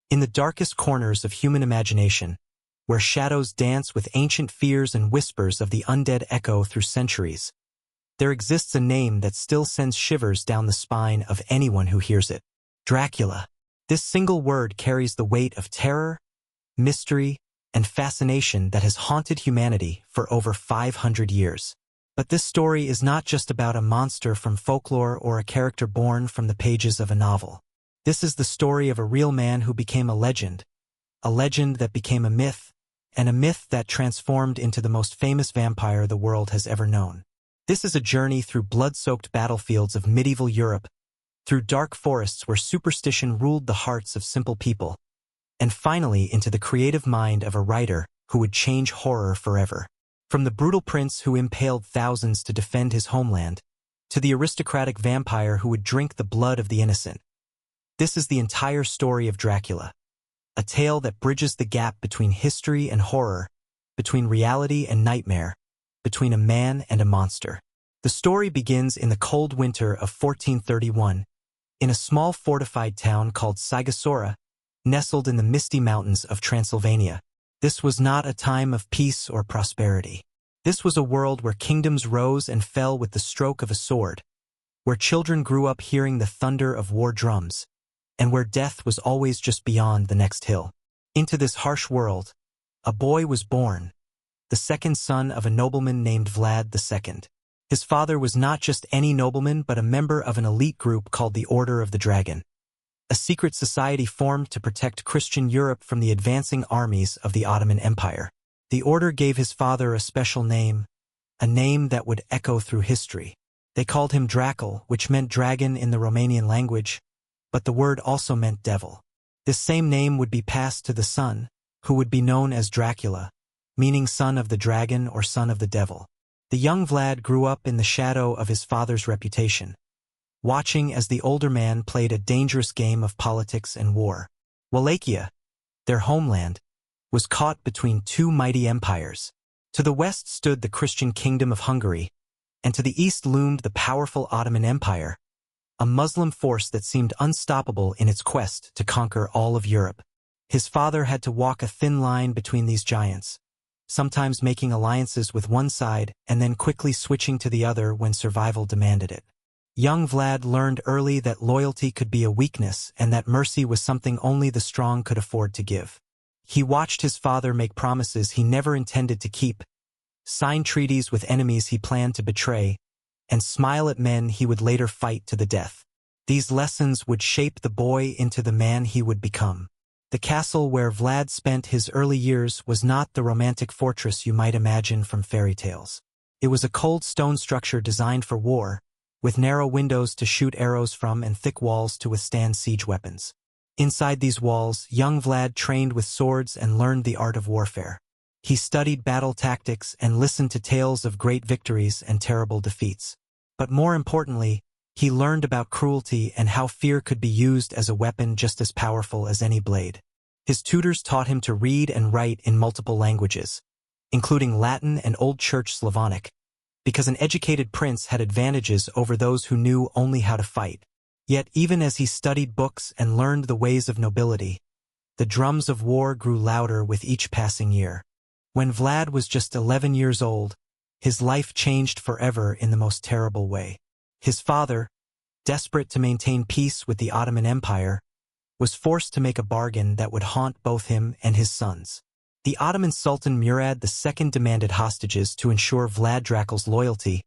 In the darkest corners of human imagination, where shadows dance with ancient fears and whispers of the undead echo through centuries, there exists a name that still sends shivers down the spine of anyone who hears it. Dracula. This single word carries the weight of terror, mystery, and fascination that has haunted humanity for over 500 years. But this story is not just about a monster from folklore or a character born from the pages of a novel. This is the story of a real man who became a legend that became a myth, and a myth that transformed into the most famous vampire the world has ever known. This is a journey through blood-soaked battlefields of medieval Europe, through dark forests where superstition ruled the hearts of simple people, and finally into the creative mind of a writer who would change horror forever. From the brutal prince who impaled thousands to defend his homeland, to the aristocratic vampire who would drink the blood of the innocent. This is the entire story of Dracula, a tale that bridges the gap between history and horror, between reality and nightmare, between a man and a monster. The story begins in the cold winter of 1431, in a small fortified town called Sigosora, nestled in the misty mountains of Transylvania. This was not a time of peace or prosperity. This was a world where kingdoms rose and fell with the stroke of a sword, where children grew up hearing the thunder of war drums, and where death was always just beyond the next hill. Into this harsh world, a boy was born, the second son of a nobleman named Vlad II. His father was not just any nobleman but a member of an elite group called the Order of the Dragon, a secret society formed to protect Christian Europe from the advancing armies of the Ottoman Empire. The order gave his father a special name, a name that would echo through history. They called him Dracul, which meant dragon in the Romanian language, but the word also meant devil. This same name would be passed to the son, who would be known as Dracula, meaning son of the dragon or son of the devil. The young Vlad grew up in the shadow of his father's reputation, watching as the older man played a dangerous game of politics and war. Wallachia, their homeland, was caught between two mighty empires. To the west stood the Christian kingdom of Hungary, and to the east loomed the powerful Ottoman Empire, a Muslim force that seemed unstoppable in its quest to conquer all of Europe. His father had to walk a thin line between these giants, sometimes making alliances with one side and then quickly switching to the other when survival demanded it. Young Vlad learned early that loyalty could be a weakness and that mercy was something only the strong could afford to give. He watched his father make promises he never intended to keep, sign treaties with enemies he planned to betray, and smile at men he would later fight to the death. These lessons would shape the boy into the man he would become. The castle where Vlad spent his early years was not the romantic fortress you might imagine from fairy tales. It was a cold stone structure designed for war, with narrow windows to shoot arrows from and thick walls to withstand siege weapons. Inside these walls, young Vlad trained with swords and learned the art of warfare. He studied battle tactics and listened to tales of great victories and terrible defeats. But more importantly, he learned about cruelty and how fear could be used as a weapon just as powerful as any blade. His tutors taught him to read and write in multiple languages, including Latin and Old Church Slavonic, because an educated prince had advantages over those who knew only how to fight. Yet even as he studied books and learned the ways of nobility, the drums of war grew louder with each passing year. When Vlad was just 11 years old, his life changed forever in the most terrible way. His father, desperate to maintain peace with the Ottoman Empire, was forced to make a bargain that would haunt both him and his sons. The Ottoman Sultan Murad II demanded hostages to ensure Vlad Dracula's loyalty,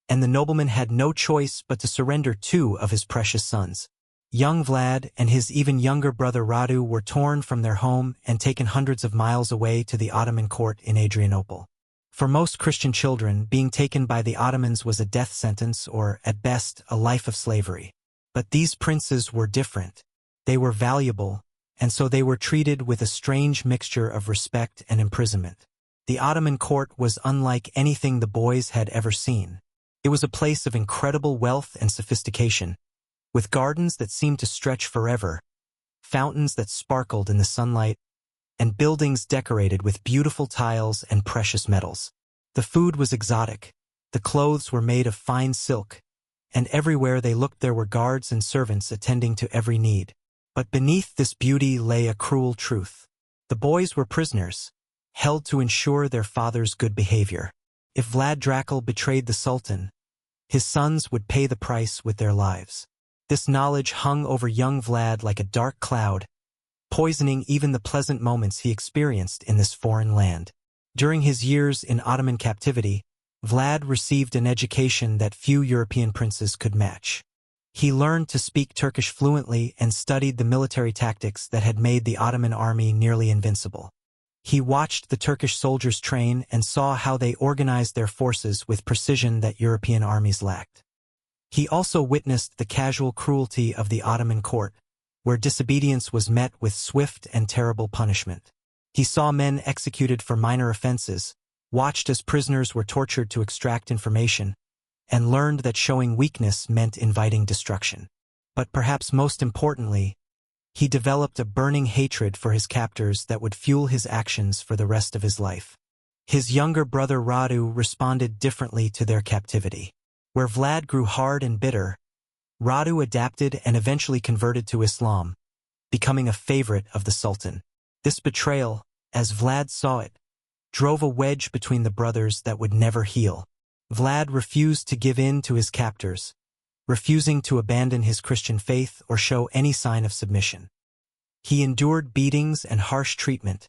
and the nobleman had no choice but to surrender 2 of his precious sons. Young Vlad and his even younger brother Radu were torn from their home and taken hundreds of miles away to the Ottoman court in Adrianople. For most Christian children, being taken by the Ottomans was a death sentence or, at best, a life of slavery. But these princes were different. They were valuable, and so they were treated with a strange mixture of respect and imprisonment. The Ottoman court was unlike anything the boys had ever seen. It was a place of incredible wealth and sophistication, with gardens that seemed to stretch forever, fountains that sparkled in the sunlight, and buildings decorated with beautiful tiles and precious metals. The food was exotic, the clothes were made of fine silk, and everywhere they looked there were guards and servants attending to every need. But beneath this beauty lay a cruel truth. The boys were prisoners, held to ensure their father's good behavior. If Vlad Dracula betrayed the Sultan, his sons would pay the price with their lives. This knowledge hung over young Vlad like a dark cloud, poisoning even the pleasant moments he experienced in this foreign land. During his years in Ottoman captivity, Vlad received an education that few European princes could match. He learned to speak Turkish fluently and studied the military tactics that had made the Ottoman army nearly invincible. He watched the Turkish soldiers train and saw how they organized their forces with precision that European armies lacked. He also witnessed the casual cruelty of the Ottoman court, where disobedience was met with swift and terrible punishment. He saw men executed for minor offenses, watched as prisoners were tortured to extract information, and learned that showing weakness meant inviting destruction. But perhaps most importantly, he developed a burning hatred for his captors that would fuel his actions for the rest of his life. His younger brother Radu responded differently to their captivity. Where Vlad grew hard and bitter, Radu adapted and eventually converted to Islam, becoming a favorite of the Sultan. This betrayal, as Vlad saw it, drove a wedge between the brothers that would never heal. Vlad refused to give in to his captors, refusing to abandon his Christian faith or show any sign of submission. He endured beatings and harsh treatment,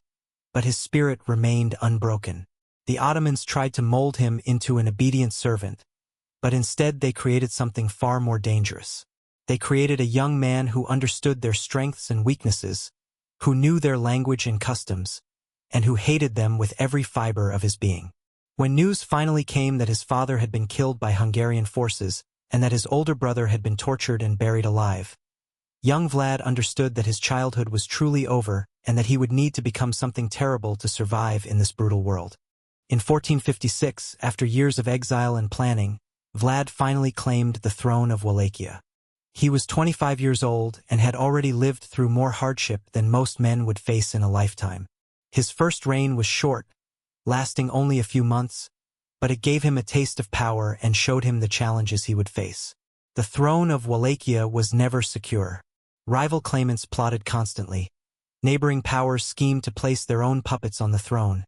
but his spirit remained unbroken. The Ottomans tried to mold him into an obedient servant, but instead they created something far more dangerous. They created a young man who understood their strengths and weaknesses, who knew their language and customs, and who hated them with every fiber of his being. When news finally came that his father had been killed by Hungarian forces and that his older brother had been tortured and buried alive, young Vlad understood that his childhood was truly over and that he would need to become something terrible to survive in this brutal world. In 1456, after years of exile and planning, Vlad finally claimed the throne of Wallachia. He was 25 years old and had already lived through more hardship than most men would face in a lifetime. His first reign was short, lasting only a few months, but it gave him a taste of power and showed him the challenges he would face. The throne of Wallachia was never secure. Rival claimants plotted constantly. Neighboring powers schemed to place their own puppets on the throne,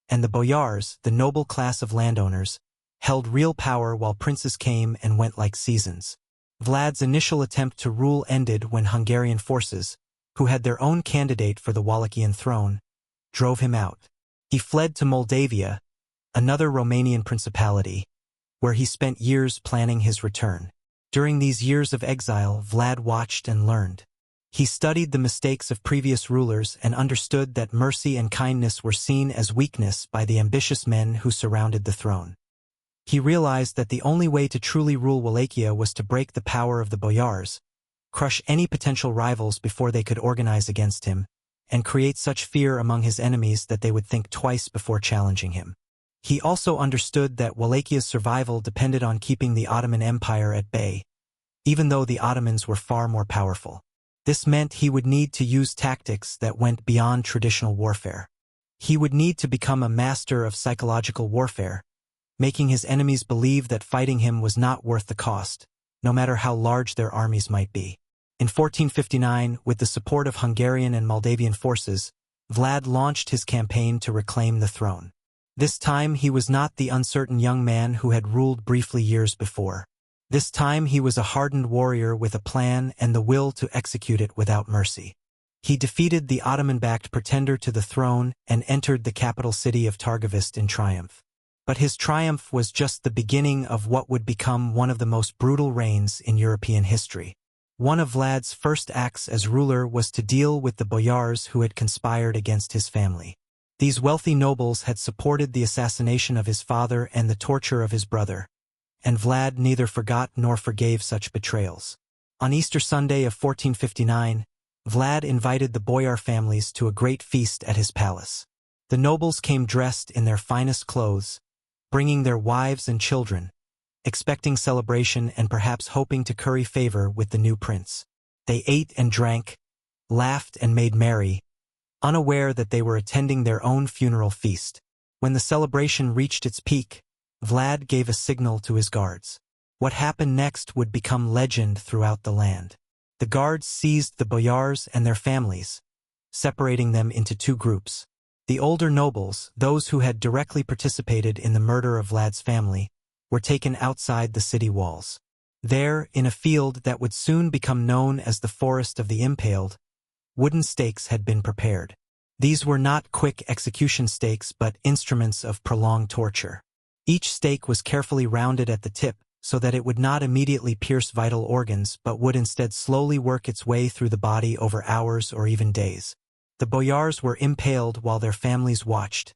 and the boyars, the noble class of landowners, held real power while princes came and went like seasons. Vlad's initial attempt to rule ended when Hungarian forces, who had their own candidate for the Wallachian throne, drove him out. He fled to Moldavia, another Romanian principality, where he spent years planning his return. During these years of exile, Vlad watched and learned. He studied the mistakes of previous rulers and understood that mercy and kindness were seen as weakness by the ambitious men who surrounded the throne. He realized that the only way to truly rule Wallachia was to break the power of the boyars, crush any potential rivals before they could organize against him, and create such fear among his enemies that they would think twice before challenging him. He also understood that Wallachia's survival depended on keeping the Ottoman Empire at bay, even though the Ottomans were far more powerful. This meant he would need to use tactics that went beyond traditional warfare. He would need to become a master of psychological warfare, making his enemies believe that fighting him was not worth the cost, no matter how large their armies might be. In 1459, with the support of Hungarian and Moldavian forces, Vlad launched his campaign to reclaim the throne. This time he was not the uncertain young man who had ruled briefly years before. This time he was a hardened warrior with a plan and the will to execute it without mercy. He defeated the Ottoman-backed pretender to the throne and entered the capital city of Targovist in triumph. But his triumph was just the beginning of what would become one of the most brutal reigns in European history. One of Vlad's first acts as ruler was to deal with the boyars who had conspired against his family. These wealthy nobles had supported the assassination of his father and the torture of his brother, and Vlad neither forgot nor forgave such betrayals. On Easter Sunday of 1459, Vlad invited the boyar families to a great feast at his palace. The nobles came dressed in their finest clothes, bringing their wives and children, expecting celebration and perhaps hoping to curry favor with the new prince. They ate and drank, laughed and made merry, unaware that they were attending their own funeral feast. When the celebration reached its peak, Vlad gave a signal to his guards. What happened next would become legend throughout the land. The guards seized the boyars and their families, separating them into two groups. The older nobles, those who had directly participated in the murder of Vlad's family, were taken outside the city walls. There, in a field that would soon become known as the Forest of the Impaled, wooden stakes had been prepared. These were not quick execution stakes but instruments of prolonged torture. Each stake was carefully rounded at the tip so that it would not immediately pierce vital organs but would instead slowly work its way through the body over hours or even days. The boyars were impaled while their families watched,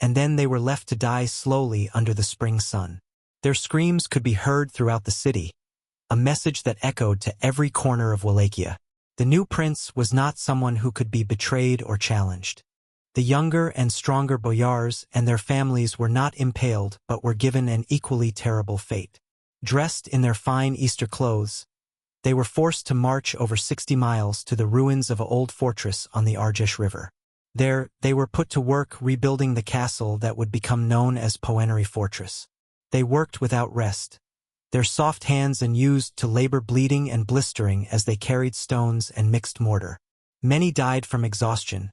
and then they were left to die slowly under the spring sun. Their screams could be heard throughout the city, a message that echoed to every corner of Wallachia. The new prince was not someone who could be betrayed or challenged. The younger and stronger boyars and their families were not impaled but were given an equally terrible fate. Dressed in their fine Easter clothes, they were forced to march over 60 miles to the ruins of an old fortress on the Argesh River. There, they were put to work rebuilding the castle that would become known as Poenary Fortress. They worked without rest, their soft hands unused to labor bleeding and blistering as they carried stones and mixed mortar. Many died from exhaustion,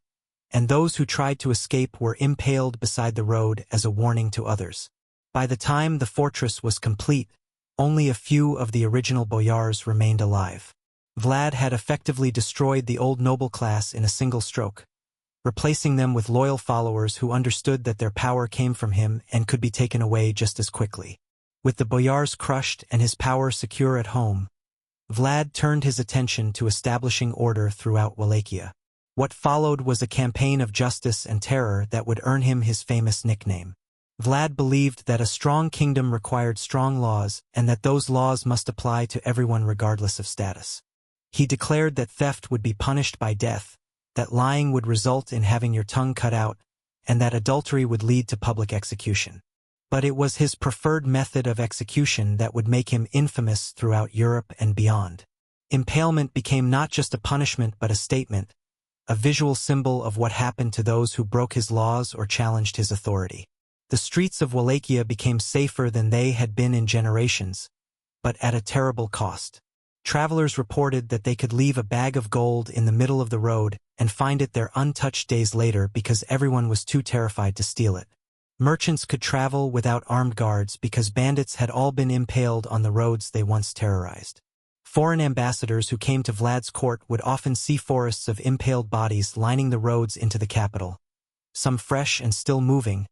and those who tried to escape were impaled beside the road as a warning to others. By the time the fortress was complete, only a few of the original boyars remained alive. Vlad had effectively destroyed the old noble class in a single stroke, replacing them with loyal followers who understood that their power came from him and could be taken away just as quickly. With the boyars crushed and his power secure at home, Vlad turned his attention to establishing order throughout Wallachia. What followed was a campaign of justice and terror that would earn him his famous nickname. Vlad believed that a strong kingdom required strong laws and that those laws must apply to everyone regardless of status. He declared that theft would be punished by death, that lying would result in having your tongue cut out, and that adultery would lead to public execution. But it was his preferred method of execution that would make him infamous throughout Europe and beyond. Impalement became not just a punishment but a statement, a visual symbol of what happened to those who broke his laws or challenged his authority. The streets of Wallachia became safer than they had been in generations, but at a terrible cost. Travelers reported that they could leave a bag of gold in the middle of the road and find it there untouched days later because everyone was too terrified to steal it. Merchants could travel without armed guards because bandits had all been impaled on the roads they once terrorized. Foreign ambassadors who came to Vlad's court would often see forests of impaled bodies lining the roads into the capital, some fresh and still moving,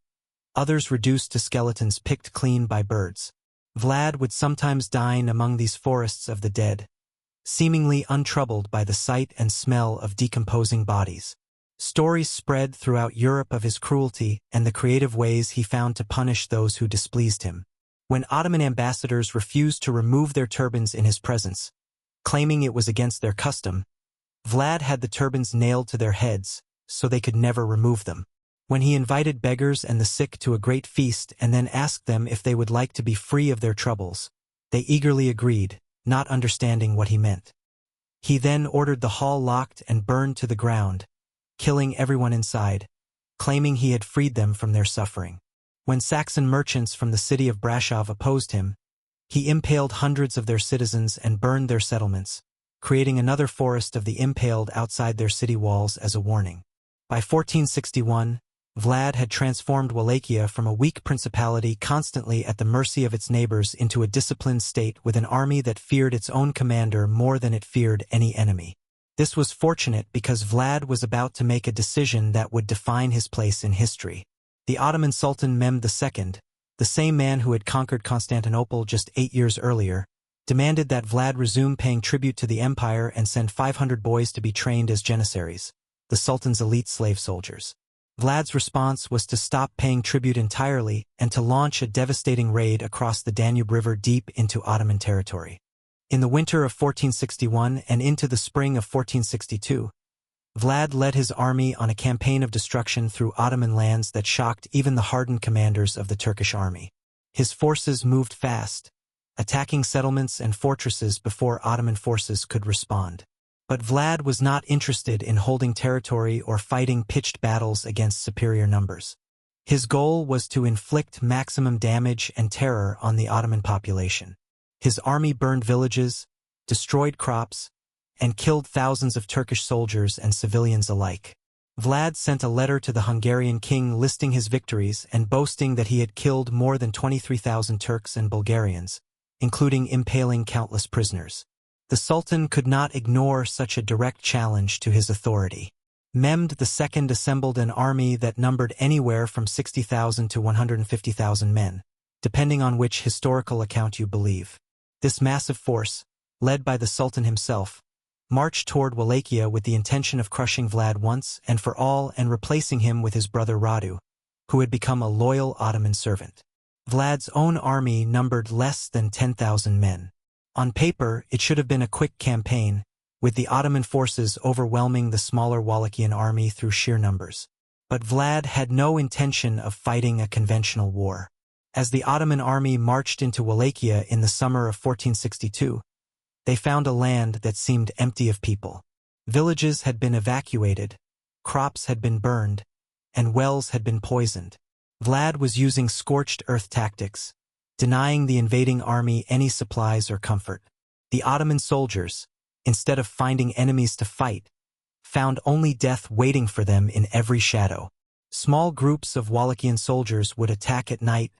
others reduced to skeletons picked clean by birds. Vlad would sometimes dine among these forests of the dead, seemingly untroubled by the sight and smell of decomposing bodies. Stories spread throughout Europe of his cruelty and the creative ways he found to punish those who displeased him. When Ottoman ambassadors refused to remove their turbans in his presence, claiming it was against their custom, Vlad had the turbans nailed to their heads so they could never remove them. When he invited beggars and the sick to a great feast and then asked them if they would like to be free of their troubles, they eagerly agreed, not understanding what he meant. He then ordered the hall locked and burned to the ground, killing everyone inside, claiming he had freed them from their suffering. When Saxon merchants from the city of Brasov opposed him, he impaled hundreds of their citizens and burned their settlements, creating another forest of the impaled outside their city walls as a warning. By 1461, Vlad had transformed Wallachia from a weak principality constantly at the mercy of its neighbors into a disciplined state with an army that feared its own commander more than it feared any enemy. This was fortunate because Vlad was about to make a decision that would define his place in history. The Ottoman Sultan Mehmed II, the same man who had conquered Constantinople just 8 years earlier, demanded that Vlad resume paying tribute to the empire and send 500 boys to be trained as janissaries, the Sultan's elite slave soldiers. Vlad's response was to stop paying tribute entirely and to launch a devastating raid across the Danube River deep into Ottoman territory. In the winter of 1461 and into the spring of 1462, Vlad led his army on a campaign of destruction through Ottoman lands that shocked even the hardened commanders of the Turkish army. His forces moved fast, attacking settlements and fortresses before Ottoman forces could respond. But Vlad was not interested in holding territory or fighting pitched battles against superior numbers. His goal was to inflict maximum damage and terror on the Ottoman population. His army burned villages, destroyed crops, and killed thousands of Turkish soldiers and civilians alike. Vlad sent a letter to the Hungarian king listing his victories and boasting that he had killed more than 23,000 Turks and Bulgarians, including impaling countless prisoners. The Sultan could not ignore such a direct challenge to his authority. Mehmed II assembled an army that numbered anywhere from 60,000 to 150,000 men, depending on which historical account you believe. This massive force, led by the Sultan himself, marched toward Wallachia with the intention of crushing Vlad once and for all and replacing him with his brother Radu, who had become a loyal Ottoman servant. Vlad's own army numbered less than 10,000 men. On paper, it should have been a quick campaign, with the Ottoman forces overwhelming the smaller Wallachian army through sheer numbers. But Vlad had no intention of fighting a conventional war. As the Ottoman army marched into Wallachia in the summer of 1462, they found a land that seemed empty of people. Villages had been evacuated, crops had been burned, and wells had been poisoned. Vlad was using scorched earth tactics, denying the invading army any supplies or comfort. The Ottoman soldiers, instead of finding enemies to fight, found only death waiting for them in every shadow. Small groups of Wallachian soldiers would attack at night,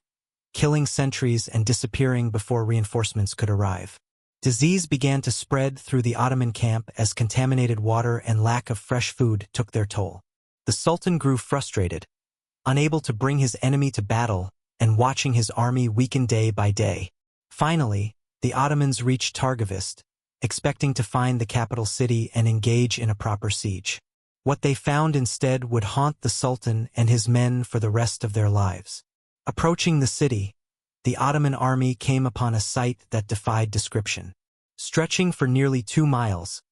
killing sentries and disappearing before reinforcements could arrive. Disease began to spread through the Ottoman camp as contaminated water and lack of fresh food took their toll. The Sultan grew frustrated, unable to bring his enemy to battle and watching his army weaken day by day. Finally, the Ottomans reached Targovist, expecting to find the capital city and engage in a proper siege. What they found instead would haunt the Sultan and his men for the rest of their lives. Approaching the city, the Ottoman army came upon a sight that defied description. Stretching for nearly 2 miles,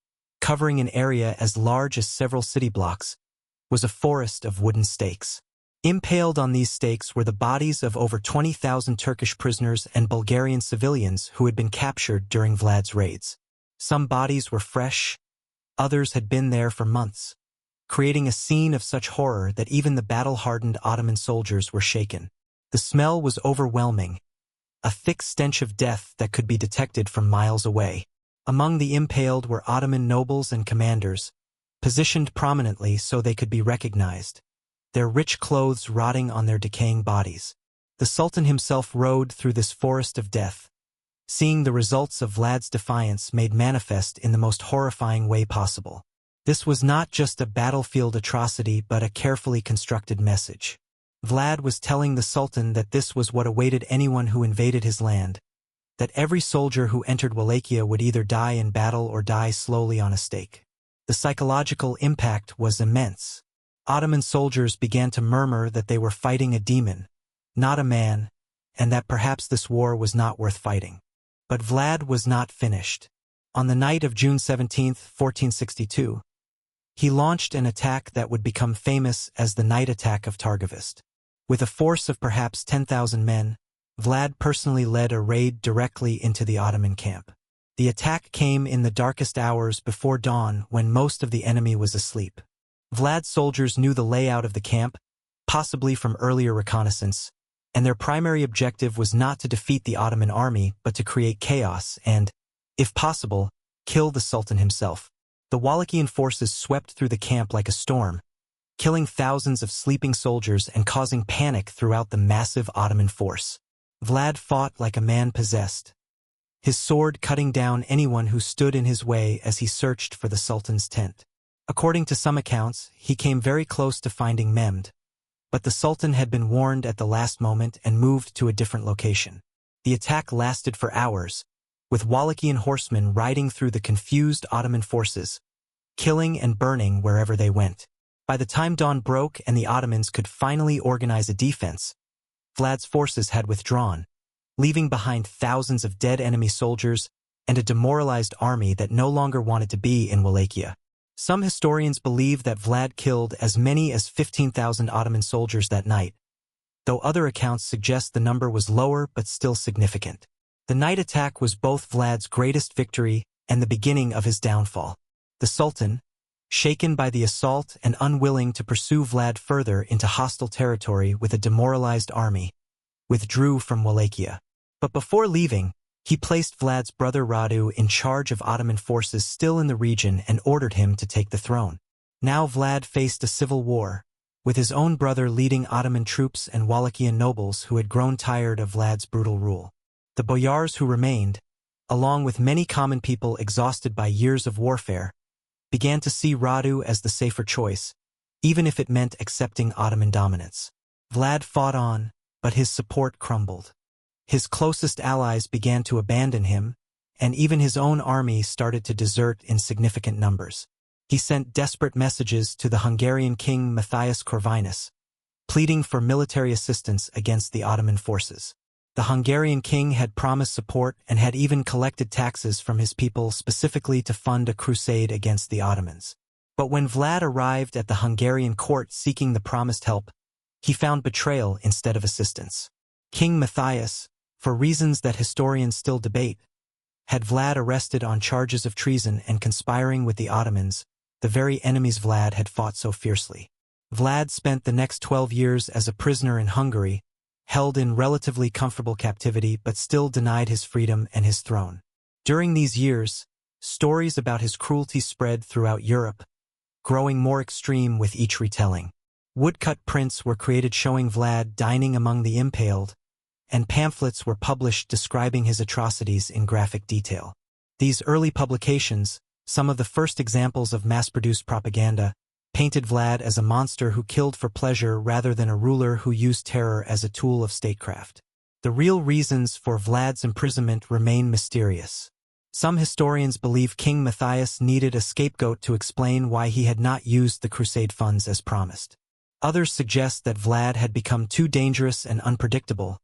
covering an area as large as several city blocks, was a forest of wooden stakes. Impaled on these stakes were the bodies of over 20,000 Turkish prisoners and Bulgarian civilians who had been captured during Vlad's raids. Some bodies were fresh, others had been there for months, creating a scene of such horror that even the battle-hardened Ottoman soldiers were shaken. The smell was overwhelming, a thick stench of death that could be detected from miles away. Among the impaled were Ottoman nobles and commanders, positioned prominently so they could be recognized, their rich clothes rotting on their decaying bodies. The Sultan himself rode through this forest of death, seeing the results of Vlad's defiance made manifest in the most horrifying way possible. This was not just a battlefield atrocity but a carefully constructed message. Vlad was telling the Sultan that this was what awaited anyone who invaded his land, that every soldier who entered Wallachia would either die in battle or die slowly on a stake. The psychological impact was immense. Ottoman soldiers began to murmur that they were fighting a demon, not a man, and that perhaps this war was not worth fighting. But Vlad was not finished. On the night of June 17, 1462, he launched an attack that would become famous as the Night Attack of Targovist. With a force of perhaps 10,000 men, Vlad personally led a raid directly into the Ottoman camp. The attack came in the darkest hours before dawn when most of the enemy was asleep. Vlad's soldiers knew the layout of the camp, possibly from earlier reconnaissance, and their primary objective was not to defeat the Ottoman army but to create chaos and, if possible, kill the Sultan himself. The Wallachian forces swept through the camp like a storm, killing thousands of sleeping soldiers and causing panic throughout the massive Ottoman force. Vlad fought like a man possessed, his sword cutting down anyone who stood in his way as he searched for the Sultan's tent. According to some accounts, he came very close to finding Mehmed, but the Sultan had been warned at the last moment and moved to a different location. The attack lasted for hours, with Wallachian horsemen riding through the confused Ottoman forces, killing and burning wherever they went. By the time dawn broke and the Ottomans could finally organize a defense, Vlad's forces had withdrawn, leaving behind thousands of dead enemy soldiers and a demoralized army that no longer wanted to be in Wallachia. Some historians believe that Vlad killed as many as 15,000 Ottoman soldiers that night, though other accounts suggest the number was lower but still significant. The night attack was both Vlad's greatest victory and the beginning of his downfall. The Sultan, shaken by the assault and unwilling to pursue Vlad further into hostile territory with a demoralized army, withdrew from Wallachia. But before leaving, He placed Vlad's brother Radu in charge of Ottoman forces still in the region and ordered him to take the throne. Now Vlad faced a civil war, with his own brother leading Ottoman troops and Wallachian nobles who had grown tired of Vlad's brutal rule. The boyars who remained, along with many common people exhausted by years of warfare, began to see Radu as the safer choice, even if it meant accepting Ottoman dominance. Vlad fought on, but his support crumbled. His closest allies began to abandon him, and even his own army started to desert in significant numbers. He sent desperate messages to the Hungarian king Matthias Corvinus, pleading for military assistance against the Ottoman forces. The Hungarian king had promised support and had even collected taxes from his people specifically to fund a crusade against the Ottomans. But when Vlad arrived at the Hungarian court seeking the promised help, he found betrayal instead of assistance. King Matthias, for reasons that historians still debate, had Vlad arrested on charges of treason and conspiring with the Ottomans, the very enemies Vlad had fought so fiercely. Vlad spent the next 12 years as a prisoner in Hungary, held in relatively comfortable captivity but still denied his freedom and his throne. During these years, stories about his cruelty spread throughout Europe, growing more extreme with each retelling. Woodcut prints were created showing Vlad dining among the impaled, and pamphlets were published describing his atrocities in graphic detail. These early publications, some of the first examples of mass-produced propaganda, painted Vlad as a monster who killed for pleasure rather than a ruler who used terror as a tool of statecraft. The real reasons for Vlad's imprisonment remain mysterious. Some historians believe King Matthias needed a scapegoat to explain why he had not used the crusade funds as promised. Others suggest that Vlad had become too dangerous and unpredictable,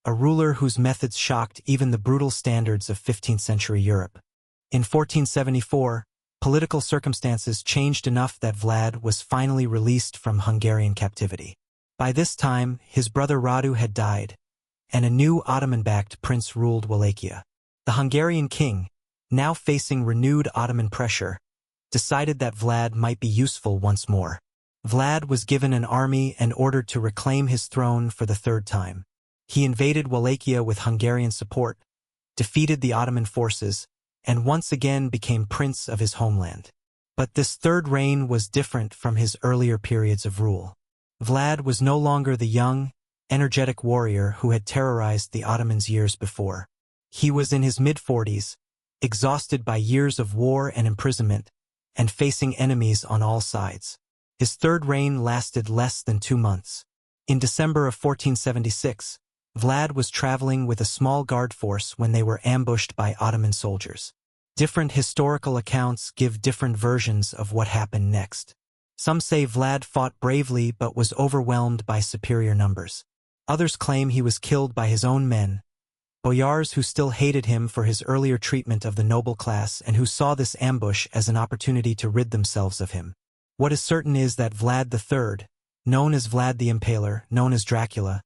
a ruler whose methods shocked even the brutal standards of 15th-century Europe. In 1474, political circumstances changed enough that Vlad was finally released from Hungarian captivity. By this time, his brother Radu had died, and a new Ottoman-backed prince ruled Wallachia. The Hungarian king, now facing renewed Ottoman pressure, decided that Vlad might be useful once more. Vlad was given an army and ordered to reclaim his throne for the third time. He invaded Wallachia with Hungarian support, defeated the Ottoman forces, and once again became prince of his homeland. But this third reign was different from his earlier periods of rule. Vlad was no longer the young, energetic warrior who had terrorized the Ottomans years before. He was in his mid-40s, exhausted by years of war and imprisonment, and facing enemies on all sides. His third reign lasted less than 2 months. In December of 1476, Vlad was traveling with a small guard force when they were ambushed by Ottoman soldiers. Different historical accounts give different versions of what happened next. Some say Vlad fought bravely but was overwhelmed by superior numbers. Others claim he was killed by his own men, boyars who still hated him for his earlier treatment of the noble class and who saw this ambush as an opportunity to rid themselves of him. What is certain is that Vlad III, known as Vlad the Impaler, known as Dracula,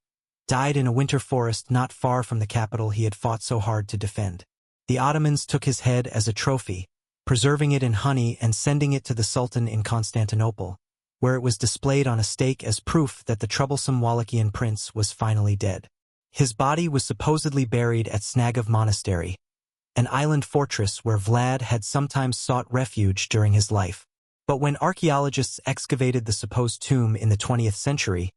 died in a winter forest not far from the capital he had fought so hard to defend. The Ottomans took his head as a trophy, preserving it in honey and sending it to the Sultan in Constantinople, where it was displayed on a stake as proof that the troublesome Wallachian prince was finally dead. His body was supposedly buried at Snagov Monastery, an island fortress where Vlad had sometimes sought refuge during his life. But when archaeologists excavated the supposed tomb in the 20th century,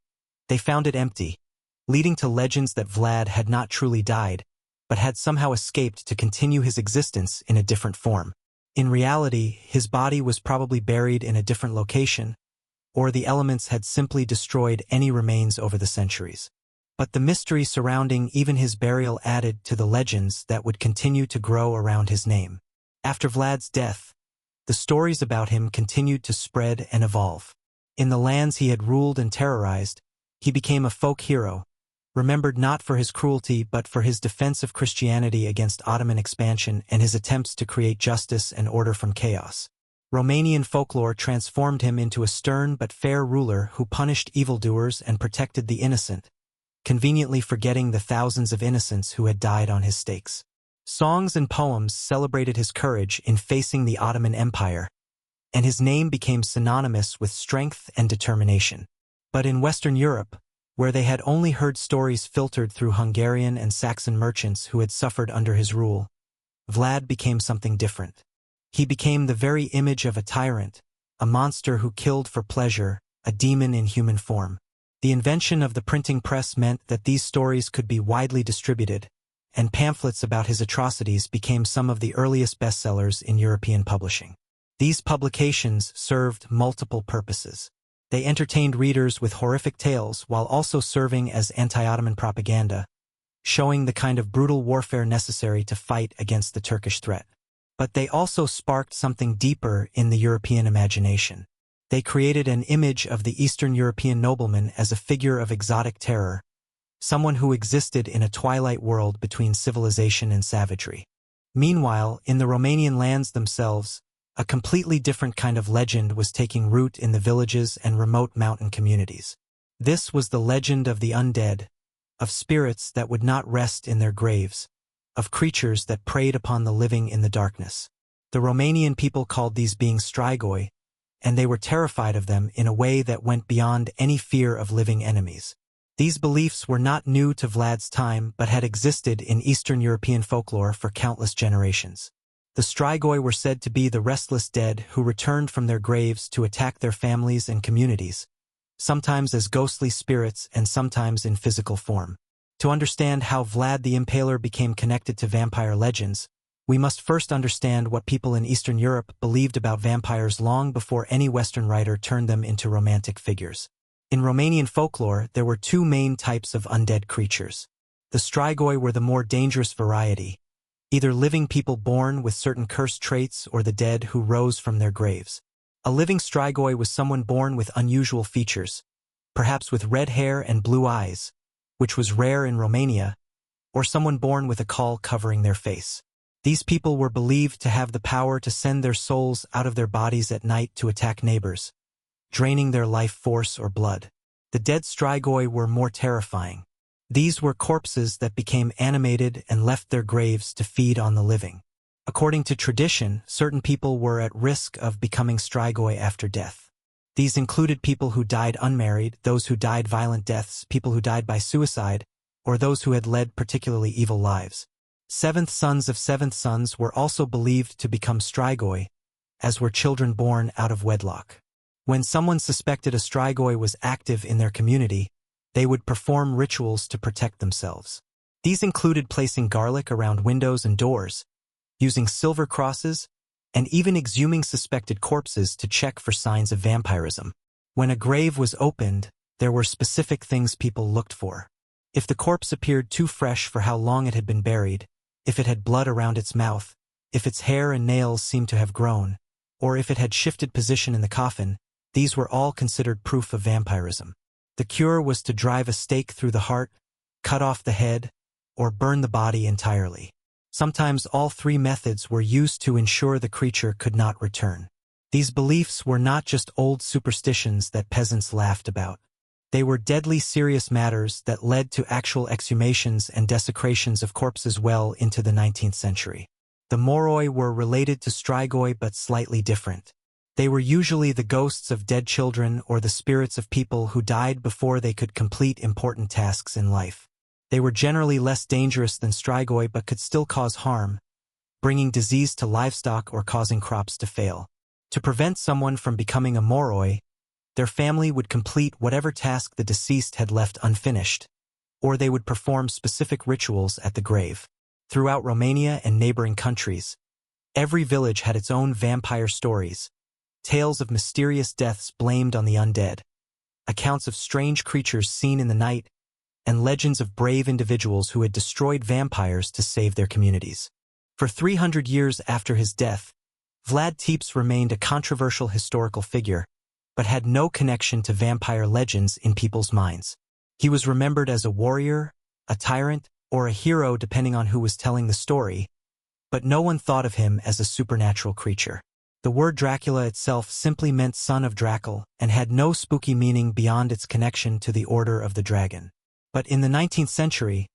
they found it empty, leading to legends that Vlad had not truly died, but had somehow escaped to continue his existence in a different form. In reality, his body was probably buried in a different location, or the elements had simply destroyed any remains over the centuries. But the mystery surrounding even his burial added to the legends that would continue to grow around his name. After Vlad's death, the stories about him continued to spread and evolve. In the lands he had ruled and terrorized, he became a folk hero, remembered not for his cruelty but for his defense of Christianity against Ottoman expansion and his attempts to create justice and order from chaos. Romanian folklore transformed him into a stern but fair ruler who punished evildoers and protected the innocent, conveniently forgetting the thousands of innocents who had died on his stakes. Songs and poems celebrated his courage in facing the Ottoman Empire, and his name became synonymous with strength and determination. But in Western Europe, where they had only heard stories filtered through Hungarian and Saxon merchants who had suffered under his rule, Vlad became something different. He became the very image of a tyrant, a monster who killed for pleasure, a demon in human form. The invention of the printing press meant that these stories could be widely distributed, and pamphlets about his atrocities became some of the earliest bestsellers in European publishing. These publications served multiple purposes. They entertained readers with horrific tales while also serving as anti-Ottoman propaganda, showing the kind of brutal warfare necessary to fight against the Turkish threat. But they also sparked something deeper in the European imagination. They created an image of the Eastern European nobleman as a figure of exotic terror, someone who existed in a twilight world between civilization and savagery. Meanwhile, in the Romanian lands themselves, a completely different kind of legend was taking root in the villages and remote mountain communities. This was the legend of the undead, of spirits that would not rest in their graves, of creatures that preyed upon the living in the darkness. The Romanian people called these beings strigoi, and they were terrified of them in a way that went beyond any fear of living enemies. These beliefs were not new to Vlad's time but had existed in Eastern European folklore for countless generations. The strigoi were said to be the restless dead who returned from their graves to attack their families and communities, sometimes as ghostly spirits and sometimes in physical form. To understand how Vlad the Impaler became connected to vampire legends, we must first understand what people in Eastern Europe believed about vampires long before any Western writer turned them into romantic figures. In Romanian folklore, there were two main types of undead creatures. The strigoi were the more dangerous variety, either living people born with certain cursed traits or the dead who rose from their graves. A living strigoi was someone born with unusual features, perhaps with red hair and blue eyes, which was rare in Romania, or someone born with a caul covering their face. These people were believed to have the power to send their souls out of their bodies at night to attack neighbors, draining their life force or blood. The dead strigoi were more terrifying. These were corpses that became animated and left their graves to feed on the living. According to tradition, certain people were at risk of becoming strigoi after death. These included people who died unmarried, those who died violent deaths, people who died by suicide, or those who had led particularly evil lives. Seventh sons of seventh sons were also believed to become strigoi, as were children born out of wedlock. When someone suspected a strigoi was active in their community, they would perform rituals to protect themselves. These included placing garlic around windows and doors, using silver crosses, and even exhuming suspected corpses to check for signs of vampirism. When a grave was opened, there were specific things people looked for. If the corpse appeared too fresh for how long it had been buried, if it had blood around its mouth, if its hair and nails seemed to have grown, or if it had shifted position in the coffin, these were all considered proof of vampirism. The cure was to drive a stake through the heart, cut off the head, or burn the body entirely. Sometimes all three methods were used to ensure the creature could not return. These beliefs were not just old superstitions that peasants laughed about. They were deadly serious matters that led to actual exhumations and desecrations of corpses well into the 19th century. The moroi were related to strigoi but slightly different. They were usually the ghosts of dead children or the spirits of people who died before they could complete important tasks in life. They were generally less dangerous than strigoi but could still cause harm, bringing disease to livestock or causing crops to fail. To prevent someone from becoming a moroi, their family would complete whatever task the deceased had left unfinished, or they would perform specific rituals at the grave. Throughout Romania and neighboring countries, every village had its own vampire stories, tales of mysterious deaths blamed on the undead, accounts of strange creatures seen in the night, and legends of brave individuals who had destroyed vampires to save their communities. For 300 years after his death, Vlad Tepes remained a controversial historical figure, but had no connection to vampire legends in people's minds. He was remembered as a warrior, a tyrant, or a hero depending on who was telling the story, but no one thought of him as a supernatural creature. The word Dracula itself simply meant son of Dracul and had no spooky meaning beyond its connection to the Order of the Dragon. But in the 19th century,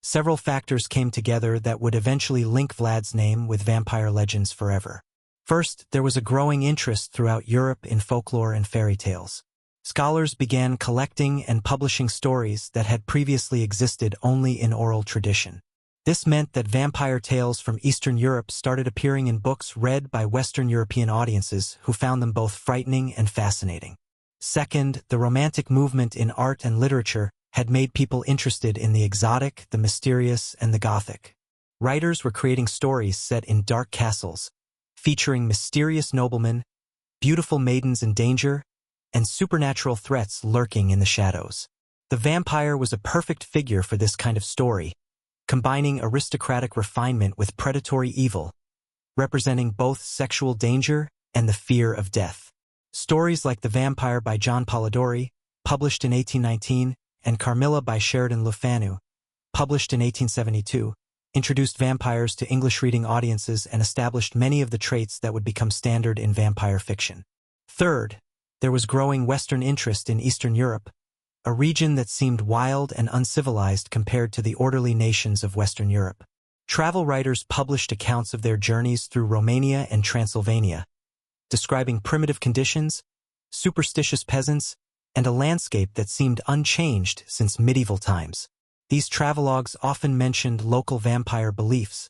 several factors came together that would eventually link Vlad's name with vampire legends forever. First, there was a growing interest throughout Europe in folklore and fairy tales. Scholars began collecting and publishing stories that had previously existed only in oral tradition. This meant that vampire tales from Eastern Europe started appearing in books read by Western European audiences who found them both frightening and fascinating. Second, the Romantic movement in art and literature had made people interested in the exotic, the mysterious, and the Gothic. Writers were creating stories set in dark castles, featuring mysterious noblemen, beautiful maidens in danger, and supernatural threats lurking in the shadows. The vampire was a perfect figure for this kind of story, combining aristocratic refinement with predatory evil, representing both sexual danger and the fear of death. Stories like The Vampire by John Polidori, published in 1819, and Carmilla by Sheridan Le Fanu, published in 1872, introduced vampires to English-reading audiences and established many of the traits that would become standard in vampire fiction. Third, there was growing Western interest in Eastern Europe, a region that seemed wild and uncivilized compared to the orderly nations of Western Europe. Travel writers published accounts of their journeys through Romania and Transylvania, describing primitive conditions, superstitious peasants, and a landscape that seemed unchanged since medieval times. These travelogues often mentioned local vampire beliefs,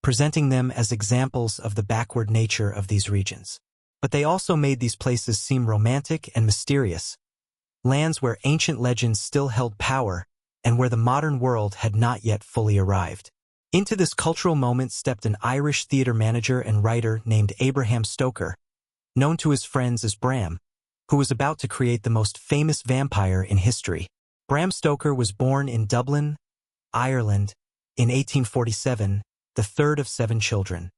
presenting them as examples of the backward nature of these regions. But they also made these places seem romantic and mysterious, lands where ancient legends still held power and where the modern world had not yet fully arrived. Into this cultural moment stepped an Irish theater manager and writer named Abraham Stoker, known to his friends as Bram, who was about to create the most famous vampire in history. Bram Stoker was born in Dublin, Ireland, in 1847, the third of 7 children.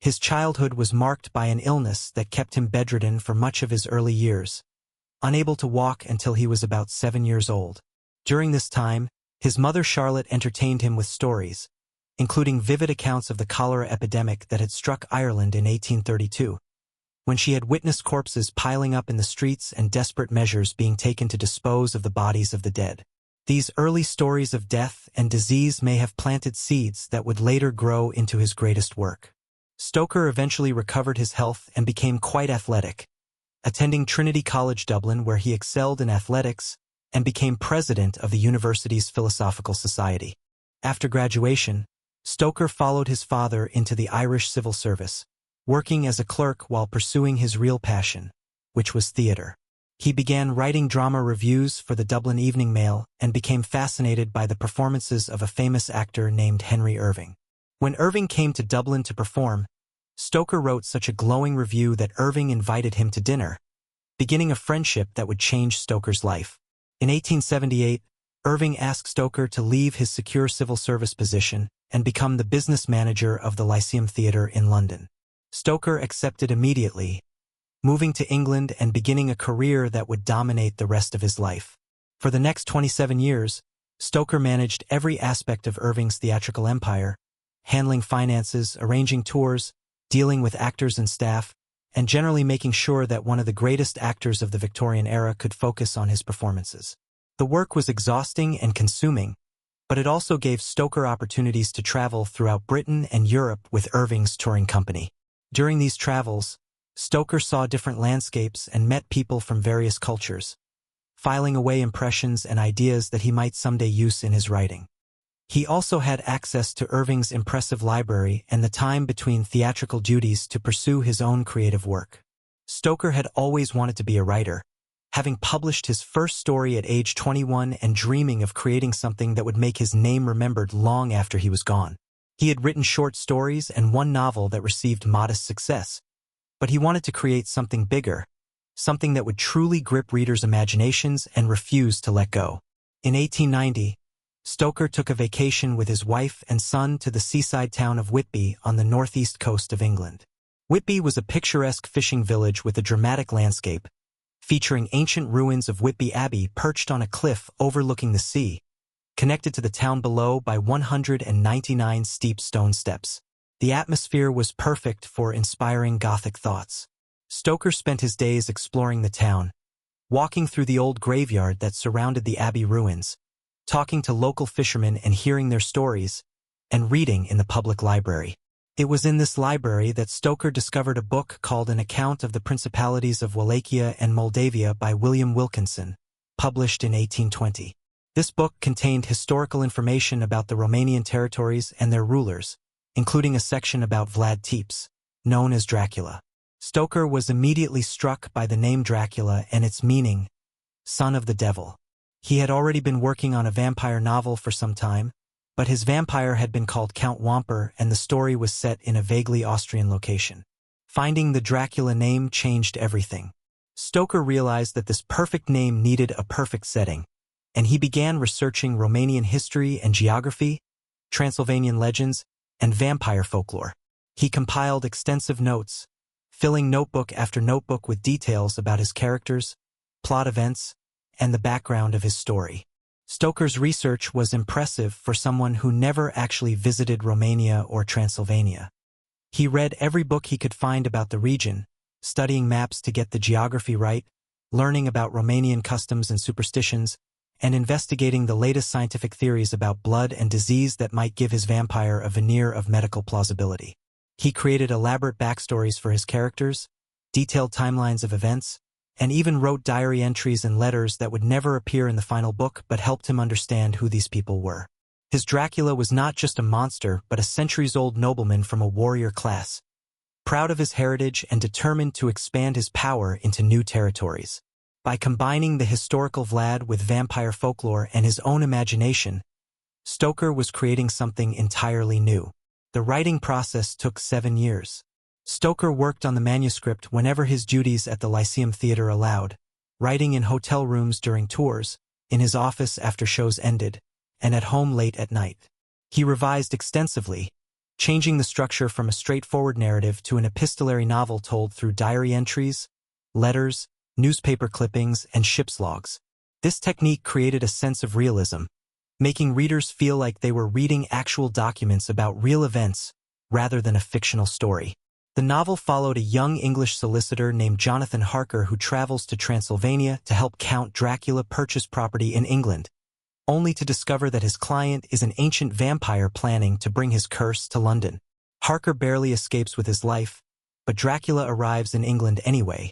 His childhood was marked by an illness that kept him bedridden for much of his early years, unable to walk until he was about 7 years old. During this time, his mother Charlotte entertained him with stories, including vivid accounts of the cholera epidemic that had struck Ireland in 1832, when she had witnessed corpses piling up in the streets and desperate measures being taken to dispose of the bodies of the dead. These early stories of death and disease may have planted seeds that would later grow into his greatest work. Stoker eventually recovered his health and became quite athletic, attending Trinity College Dublin where he excelled in athletics and became president of the university's Philosophical Society. After graduation, Stoker followed his father into the Irish civil service, working as a clerk while pursuing his real passion, which was theater. He began writing drama reviews for the Dublin Evening Mail and became fascinated by the performances of a famous actor named Henry Irving. When Irving came to Dublin to perform, Stoker wrote such a glowing review that Irving invited him to dinner, beginning a friendship that would change Stoker's life. In 1878, Irving asked Stoker to leave his secure civil service position and become the business manager of the Lyceum Theatre in London. Stoker accepted immediately, moving to England and beginning a career that would dominate the rest of his life. For the next 27 years, Stoker managed every aspect of Irving's theatrical empire, handling finances, arranging tours, dealing with actors and staff, and generally making sure that one of the greatest actors of the Victorian era could focus on his performances. The work was exhausting and consuming, but it also gave Stoker opportunities to travel throughout Britain and Europe with Irving's touring company. During these travels, Stoker saw different landscapes and met people from various cultures, filing away impressions and ideas that he might someday use in his writing. He also had access to Irving's impressive library and the time between theatrical duties to pursue his own creative work. Stoker had always wanted to be a writer, having published his first story at age 21 and dreaming of creating something that would make his name remembered long after he was gone. He had written short stories and one novel that received modest success, but he wanted to create something bigger, something that would truly grip readers' imaginations and refuse to let go. In 1890, Stoker took a vacation with his wife and son to the seaside town of Whitby on the northeast coast of England. Whitby was a picturesque fishing village with a dramatic landscape, featuring ancient ruins of Whitby Abbey perched on a cliff overlooking the sea, connected to the town below by 199 steep stone steps. The atmosphere was perfect for inspiring Gothic thoughts. Stoker spent his days exploring the town, walking through the old graveyard that surrounded the Abbey ruins, talking to local fishermen and hearing their stories, and reading in the public library. It was in this library that Stoker discovered a book called An Account of the Principalities of Wallachia and Moldavia by William Wilkinson, published in 1820. This book contained historical information about the Romanian territories and their rulers, including a section about Vlad Tepes, known as Dracula. Stoker was immediately struck by the name Dracula and its meaning, son of the devil. He had already been working on a vampire novel for some time, but his vampire had been called Count Wamper and the story was set in a vaguely Austrian location. Finding the Dracula name changed everything. Stoker realized that this perfect name needed a perfect setting, and he began researching Romanian history and geography, Transylvanian legends, and vampire folklore. He compiled extensive notes, filling notebook after notebook with details about his characters, plot events, and the background of his story. Stoker's research was impressive for someone who never actually visited Romania or Transylvania. He read every book he could find about the region, studying maps to get the geography right, learning about Romanian customs and superstitions, and investigating the latest scientific theories about blood and disease that might give his vampire a veneer of medical plausibility. He created elaborate backstories for his characters, detailed timelines of events, and even wrote diary entries and letters that would never appear in the final book but helped him understand who these people were. His Dracula was not just a monster but a centuries-old nobleman from a warrior class, proud of his heritage and determined to expand his power into new territories. By combining the historical Vlad with vampire folklore and his own imagination, Stoker was creating something entirely new. The writing process took 7 years. Stoker worked on the manuscript whenever his duties at the Lyceum Theatre allowed, writing in hotel rooms during tours, in his office after shows ended, and at home late at night. He revised extensively, changing the structure from a straightforward narrative to an epistolary novel told through diary entries, letters, newspaper clippings, and ship's logs. This technique created a sense of realism, making readers feel like they were reading actual documents about real events rather than a fictional story. The novel followed a young English solicitor named Jonathan Harker who travels to Transylvania to help Count Dracula purchase property in England, only to discover that his client is an ancient vampire planning to bring his curse to London. Harker barely escapes with his life, but Dracula arrives in England anyway,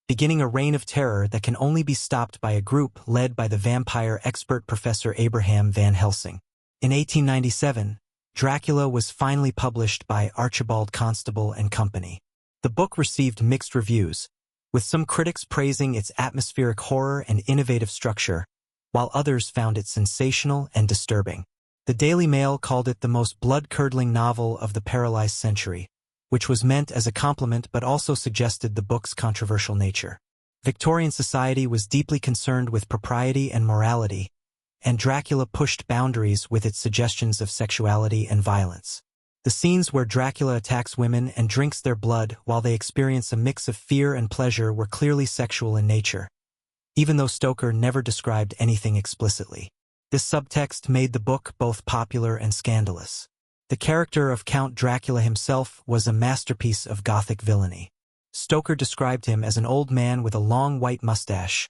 beginning a reign of terror that can only be stopped by a group led by the vampire expert Professor Abraham Van Helsing. In 1897, Dracula was finally published by Archibald Constable and Company. The book received mixed reviews, with some critics praising its atmospheric horror and innovative structure, while others found it sensational and disturbing. The Daily Mail called it the most blood-curdling novel of the paralyzed century, which was meant as a compliment but also suggested the book's controversial nature. Victorian society was deeply concerned with propriety and morality, and Dracula pushed boundaries with its suggestions of sexuality and violence. The scenes where Dracula attacks women and drinks their blood while they experience a mix of fear and pleasure were clearly sexual in nature, even though Stoker never described anything explicitly. This subtext made the book both popular and scandalous. The character of Count Dracula himself was a masterpiece of Gothic villainy. Stoker described him as an old man with a long white mustache,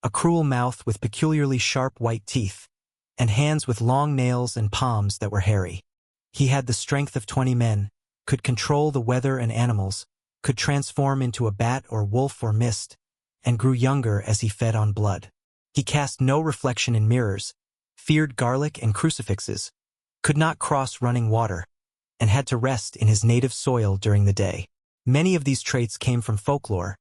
a cruel mouth with peculiarly sharp white teeth, and hands with long nails and palms that were hairy. He had the strength of 20 men, could control the weather and animals, could transform into a bat or wolf or mist, and grew younger as he fed on blood. He cast no reflection in mirrors, feared garlic and crucifixes, could not cross running water, and had to rest in his native soil during the day. Many of these traits came from folklore,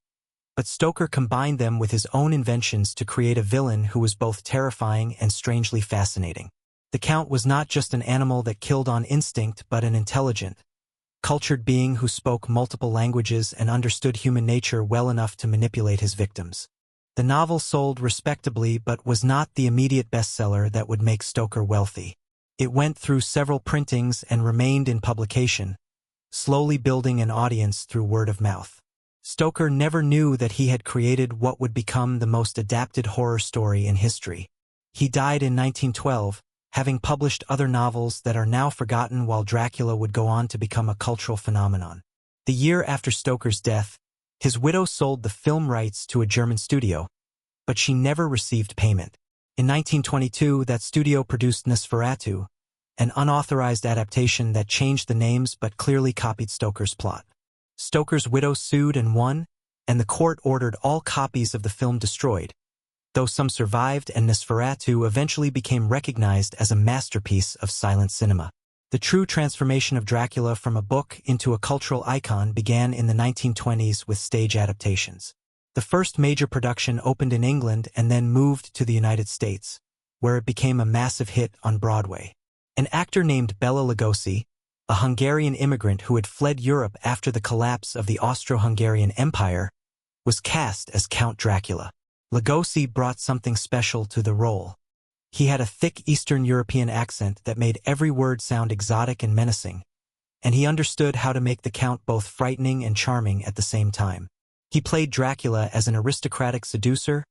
but Stoker combined them with his own inventions to create a villain who was both terrifying and strangely fascinating. The Count was not just an animal that killed on instinct but an intelligent, cultured being who spoke multiple languages and understood human nature well enough to manipulate his victims. The novel sold respectably but was not the immediate bestseller that would make Stoker wealthy. It went through several printings and remained in publication, slowly building an audience through word of mouth. Stoker never knew that he had created what would become the most adapted horror story in history. He died in 1912, having published other novels that are now forgotten, while Dracula would go on to become a cultural phenomenon. The year after Stoker's death, his widow sold the film rights to a German studio, but she never received payment. In 1922, that studio produced Nosferatu, an unauthorized adaptation that changed the names but clearly copied Stoker's plot. Stoker's widow sued and won, and the court ordered all copies of the film destroyed, though some survived, and Nosferatu eventually became recognized as a masterpiece of silent cinema. The true transformation of Dracula from a book into a cultural icon began in the 1920s with stage adaptations. The first major production opened in England and then moved to the United States, where it became a massive hit on Broadway. An actor named Bela Lugosi, a Hungarian immigrant who had fled Europe after the collapse of the Austro-Hungarian Empire, was cast as Count Dracula. Lugosi brought something special to the role. He had a thick Eastern European accent that made every word sound exotic and menacing, and he understood how to make the Count both frightening and charming at the same time. He played Dracula as an aristocratic seducer,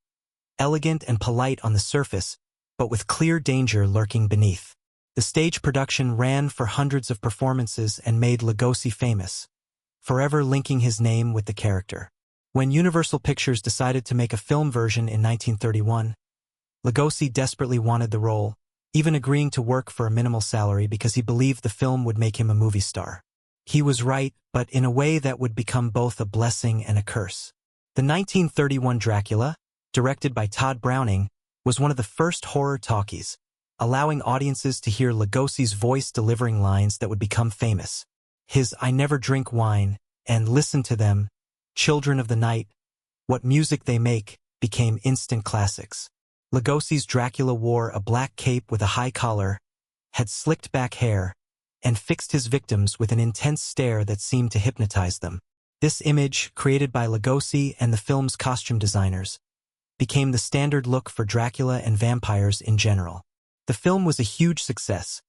elegant and polite on the surface, but with clear danger lurking beneath. The stage production ran for hundreds of performances and made Lugosi famous, forever linking his name with the character. When Universal Pictures decided to make a film version in 1931, Lugosi desperately wanted the role, even agreeing to work for a minimal salary because he believed the film would make him a movie star. He was right, but in a way that would become both a blessing and a curse. The 1931 Dracula, directed by Todd Browning, was one of the first horror talkies, allowing audiences to hear Lugosi's voice delivering lines that would become famous. His "I never drink wine" and "Listen to them, children of the night, what music they make" became instant classics. Lugosi's Dracula wore a black cape with a high collar, had slicked back hair, and fixed his victims with an intense stare that seemed to hypnotize them. This image, created by Lugosi and the film's costume designers, became the standard look for Dracula and vampires in general. The film was a huge success,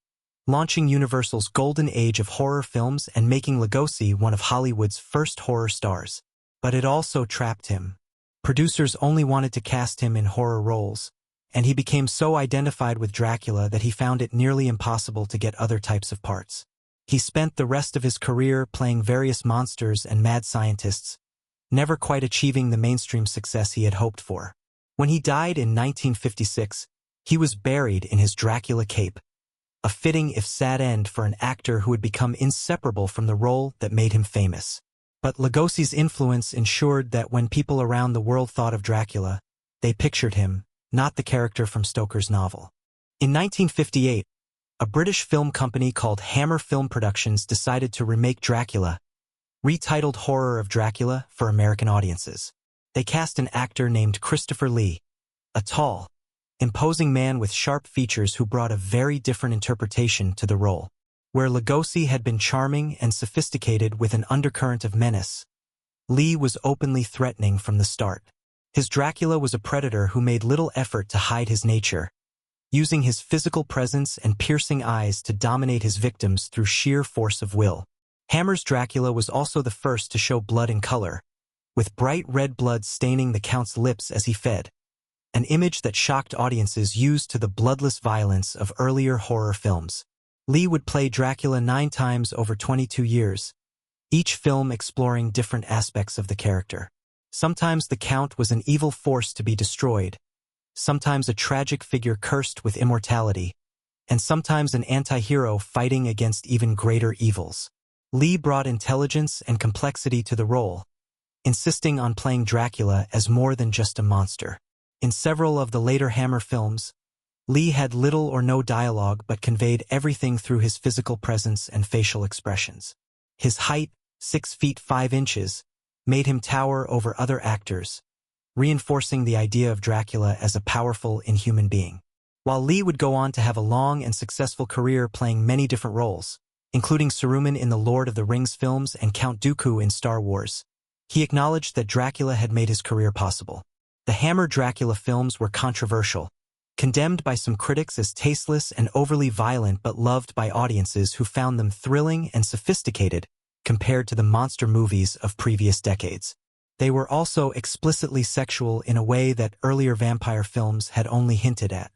launching Universal's golden age of horror films and making Lugosi one of Hollywood's first horror stars. But it also trapped him. Producers only wanted to cast him in horror roles, and he became so identified with Dracula that he found it nearly impossible to get other types of parts. He spent the rest of his career playing various monsters and mad scientists, never quite achieving the mainstream success he had hoped for. When he died in 1956, he was buried in his Dracula cape, a fitting if sad end for an actor who had become inseparable from the role that made him famous. But Lugosi's influence ensured that when people around the world thought of Dracula, they pictured him, not the character from Stoker's novel. In 1958, a British film company called Hammer Film Productions decided to remake Dracula, retitled Horror of Dracula for American audiences. They cast an actor named Christopher Lee, a tall, imposing man with sharp features who brought a very different interpretation to the role. Where Lugosi had been charming and sophisticated with an undercurrent of menace, Lee was openly threatening from the start. His Dracula was a predator who made little effort to hide his nature, using his physical presence and piercing eyes to dominate his victims through sheer force of will. Hammer's Dracula was also the first to show blood in color, with bright red blood staining the Count's lips as he fed, an image that shocked audiences used to the bloodless violence of earlier horror films. Lee would play Dracula 9 times over 22 years, each film exploring different aspects of the character. Sometimes the Count was an evil force to be destroyed, sometimes a tragic figure cursed with immortality, and sometimes an anti-hero fighting against even greater evils. Lee brought intelligence and complexity to the role, insisting on playing Dracula as more than just a monster. In several of the later Hammer films, Lee had little or no dialogue but conveyed everything through his physical presence and facial expressions. His height, 6 feet 5 inches, made him tower over other actors, reinforcing the idea of Dracula as a powerful, inhuman being. While Lee would go on to have a long and successful career playing many different roles, including Saruman in the Lord of the Rings films and Count Dooku in Star Wars, he acknowledged that Dracula had made his career possible. The Hammer Dracula films were controversial, condemned by some critics as tasteless and overly violent but loved by audiences who found them thrilling and sophisticated compared to the monster movies of previous decades. They were also explicitly sexual in a way that earlier vampire films had only hinted at.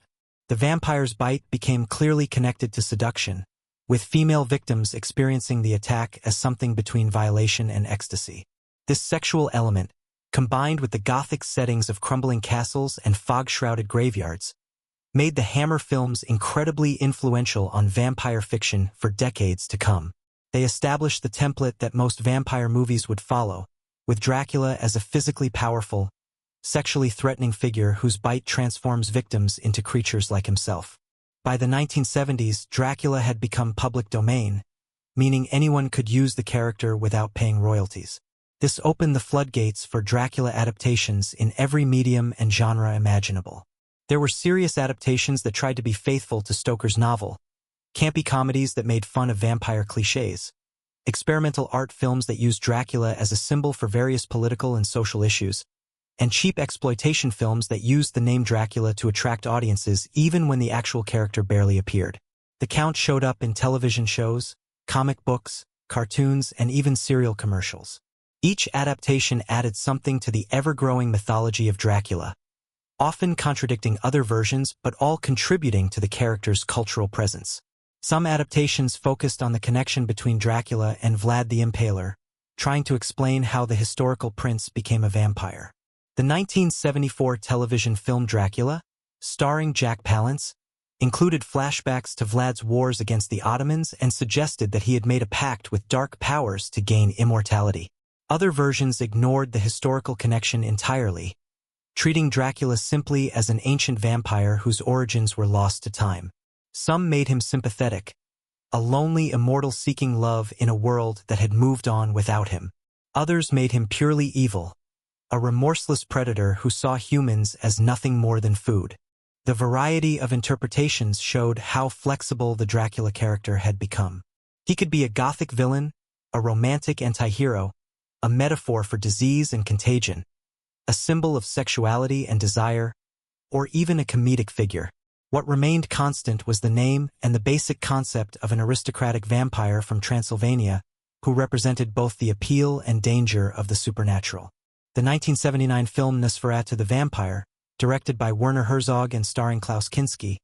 The vampire's bite became clearly connected to seduction, with female victims experiencing the attack as something between violation and ecstasy. This sexual element, combined with the gothic settings of crumbling castles and fog-shrouded graveyards, made the Hammer films incredibly influential on vampire fiction for decades to come. They established the template that most vampire movies would follow, with Dracula as a physically powerful, sexually threatening figure whose bite transforms victims into creatures like himself. By the 1970s, Dracula had become public domain, meaning anyone could use the character without paying royalties. This opened the floodgates for Dracula adaptations in every medium and genre imaginable. There were serious adaptations that tried to be faithful to Stoker's novel, campy comedies that made fun of vampire cliches, experimental art films that used Dracula as a symbol for various political and social issues, and cheap exploitation films that used the name Dracula to attract audiences even when the actual character barely appeared. The Count showed up in television shows, comic books, cartoons, and even cereal commercials. Each adaptation added something to the ever-growing mythology of Dracula, often contradicting other versions but all contributing to the character's cultural presence. Some adaptations focused on the connection between Dracula and Vlad the Impaler, trying to explain how the historical prince became a vampire. The 1974 television film Dracula, starring Jack Palance, included flashbacks to Vlad's wars against the Ottomans and suggested that he had made a pact with dark powers to gain immortality. Other versions ignored the historical connection entirely, treating Dracula simply as an ancient vampire whose origins were lost to time. Some made him sympathetic, a lonely immortal seeking love in a world that had moved on without him. Others made him purely evil, a remorseless predator who saw humans as nothing more than food. The variety of interpretations showed how flexible the Dracula character had become. He could be a gothic villain, a romantic anti-hero, a metaphor for disease and contagion, a symbol of sexuality and desire, or even a comedic figure. What remained constant was the name and the basic concept of an aristocratic vampire from Transylvania who represented both the appeal and danger of the supernatural. The 1979 film Nosferatu the Vampire, directed by Werner Herzog and starring Klaus Kinski,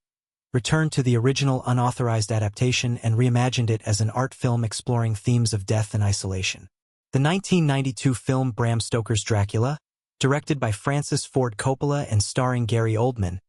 returned to the original unauthorized adaptation and reimagined it as an art film exploring themes of death and isolation. The 1992 film Bram Stoker's Dracula, directed by Francis Ford Coppola and starring Gary Oldman,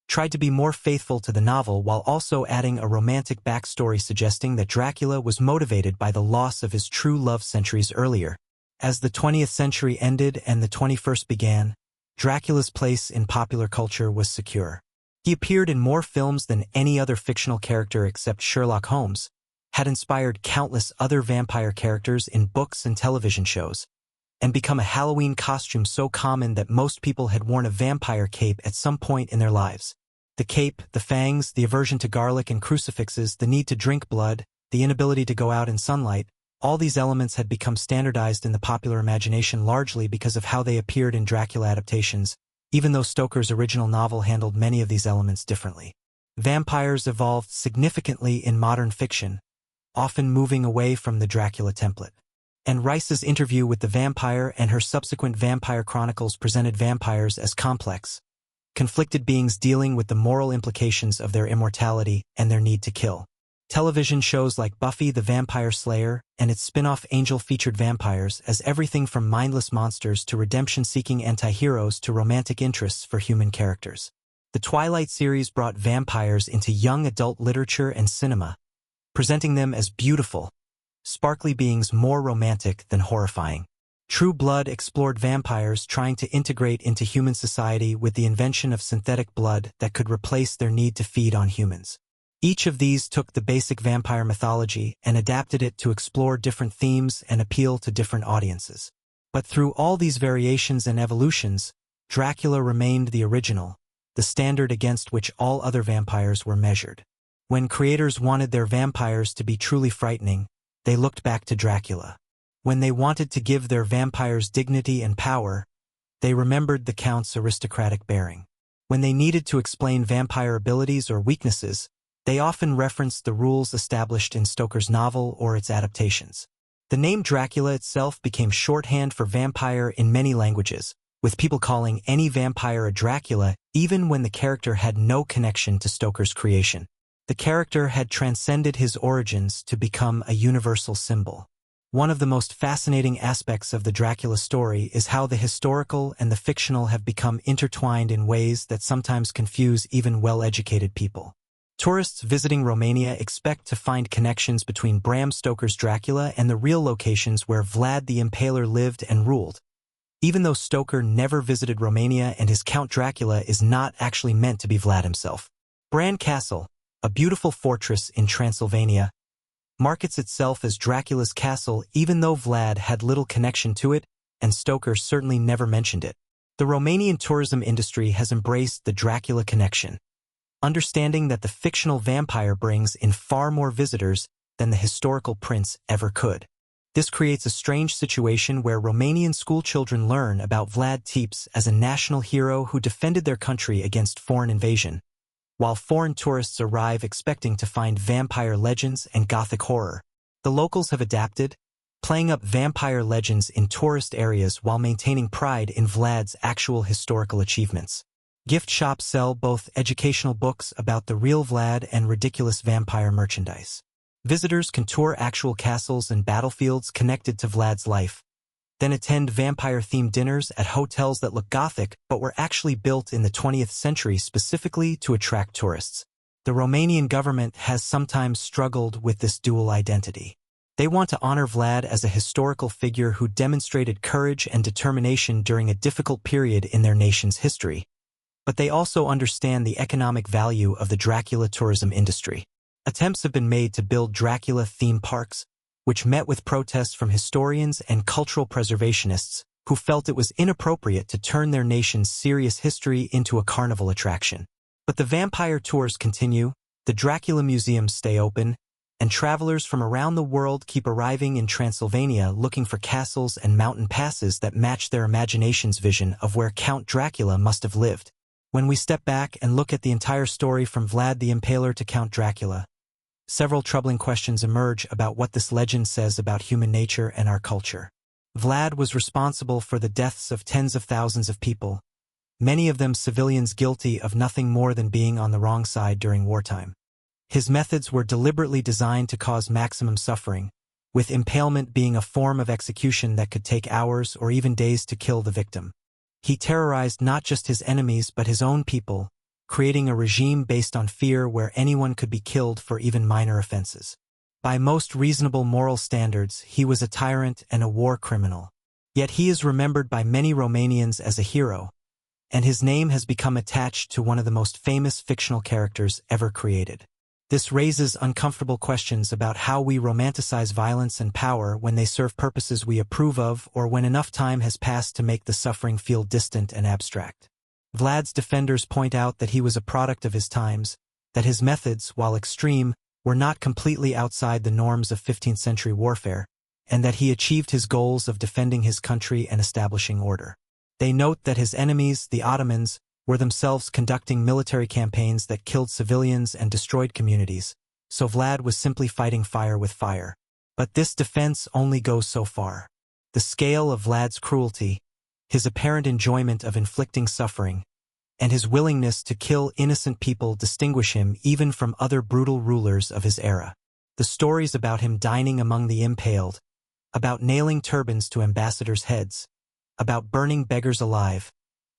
tried to be more faithful to the novel while also adding a romantic backstory suggesting that Dracula was motivated by the loss of his true love centuries earlier. As the 20th century ended and the 21st began, Dracula's place in popular culture was secure. He appeared in more films than any other fictional character except Sherlock Holmes, had inspired countless other vampire characters in books and television shows, and become a Halloween costume so common that most people had worn a vampire cape at some point in their lives. The cape, the fangs, the aversion to garlic and crucifixes, the need to drink blood, the inability to go out in sunlight, all these elements had become standardized in the popular imagination largely because of how they appeared in Dracula adaptations, even though Stoker's original novel handled many of these elements differently. Vampires evolved significantly in modern fiction, often moving away from the Dracula template. Anne Rice's Interview with the Vampire and her subsequent Vampire Chronicles presented vampires as complex, conflicted beings dealing with the moral implications of their immortality and their need to kill. Television shows like Buffy the Vampire Slayer and its spin-off Angel featured vampires as everything from mindless monsters to redemption-seeking anti-heroes to romantic interests for human characters. The Twilight series brought vampires into young adult literature and cinema, presenting them as beautiful, sparkly beings more romantic than horrifying. True Blood explored vampires trying to integrate into human society with the invention of synthetic blood that could replace their need to feed on humans. Each of these took the basic vampire mythology and adapted it to explore different themes and appeal to different audiences. But through all these variations and evolutions, Dracula remained the original, the standard against which all other vampires were measured. When creators wanted their vampires to be truly frightening, they looked back to Dracula. When they wanted to give their vampires dignity and power, they remembered the Count's aristocratic bearing. When they needed to explain vampire abilities or weaknesses, they often referenced the rules established in Stoker's novel or its adaptations. The name Dracula itself became shorthand for vampire in many languages, with people calling any vampire a Dracula even when the character had no connection to Stoker's creation. The character had transcended his origins to become a universal symbol. One of the most fascinating aspects of the Dracula story is how the historical and the fictional have become intertwined in ways that sometimes confuse even well-educated people. Tourists visiting Romania expect to find connections between Bram Stoker's Dracula and the real locations where Vlad the Impaler lived and ruled. Even though Stoker never visited Romania and his Count Dracula is not actually meant to be Vlad himself. Bran Castle, a beautiful fortress in Transylvania, markets itself as Dracula's castle even though Vlad had little connection to it, and Stoker certainly never mentioned it. The Romanian tourism industry has embraced the Dracula connection, understanding that the fictional vampire brings in far more visitors than the historical prince ever could. This creates a strange situation where Romanian schoolchildren learn about Vlad Tepes as a national hero who defended their country against foreign invasion, while foreign tourists arrive expecting to find vampire legends and gothic horror. The locals have adapted, playing up vampire legends in tourist areas while maintaining pride in Vlad's actual historical achievements. Gift shops sell both educational books about the real Vlad and ridiculous vampire merchandise. Visitors can tour actual castles and battlefields connected to Vlad's life, then attend vampire-themed dinners at hotels that look gothic but were actually built in the 20th century specifically to attract tourists. The Romanian government has sometimes struggled with this dual identity. They want to honor Vlad as a historical figure who demonstrated courage and determination during a difficult period in their nation's history, but they also understand the economic value of the Dracula tourism industry. Attempts have been made to build Dracula theme parks, which met with protests from historians and cultural preservationists who felt it was inappropriate to turn their nation's serious history into a carnival attraction. But the vampire tours continue, the Dracula museums stay open, and travelers from around the world keep arriving in Transylvania looking for castles and mountain passes that match their imagination's vision of where Count Dracula must have lived. When we step back and look at the entire story from Vlad the Impaler to Count Dracula, several troubling questions emerge about what this legend says about human nature and our culture. Vlad was responsible for the deaths of tens of thousands of people, many of them civilians guilty of nothing more than being on the wrong side during wartime. His methods were deliberately designed to cause maximum suffering, with impalement being a form of execution that could take hours or even days to kill the victim. He terrorized not just his enemies but his own people, creating a regime based on fear where anyone could be killed for even minor offenses. By most reasonable moral standards, he was a tyrant and a war criminal. Yet he is remembered by many Romanians as a hero, and his name has become attached to one of the most famous fictional characters ever created. This raises uncomfortable questions about how we romanticize violence and power when they serve purposes we approve of or when enough time has passed to make the suffering feel distant and abstract. Vlad's defenders point out that he was a product of his times, that his methods, while extreme, were not completely outside the norms of 15th century warfare, and that he achieved his goals of defending his country and establishing order. They note that his enemies, the Ottomans, were themselves conducting military campaigns that killed civilians and destroyed communities, so Vlad was simply fighting fire with fire. But this defense only goes so far. The scale of Vlad's cruelty, his apparent enjoyment of inflicting suffering, and his willingness to kill innocent people distinguish him even from other brutal rulers of his era. The stories about him dining among the impaled, about nailing turbans to ambassadors' heads, about burning beggars alive,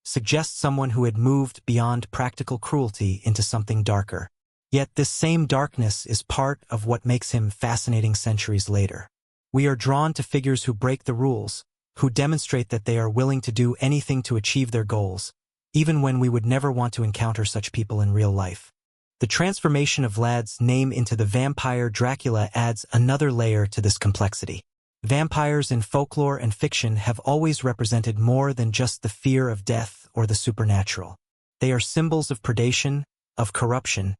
suggest someone who had moved beyond practical cruelty into something darker. Yet this same darkness is part of what makes him fascinating centuries later. We are drawn to figures who break the rules, who demonstrate that they are willing to do anything to achieve their goals, even when we would never want to encounter such people in real life. The transformation of Vlad's name into the vampire Dracula adds another layer to this complexity. Vampires in folklore and fiction have always represented more than just the fear of death or the supernatural. They are symbols of predation, of corruption,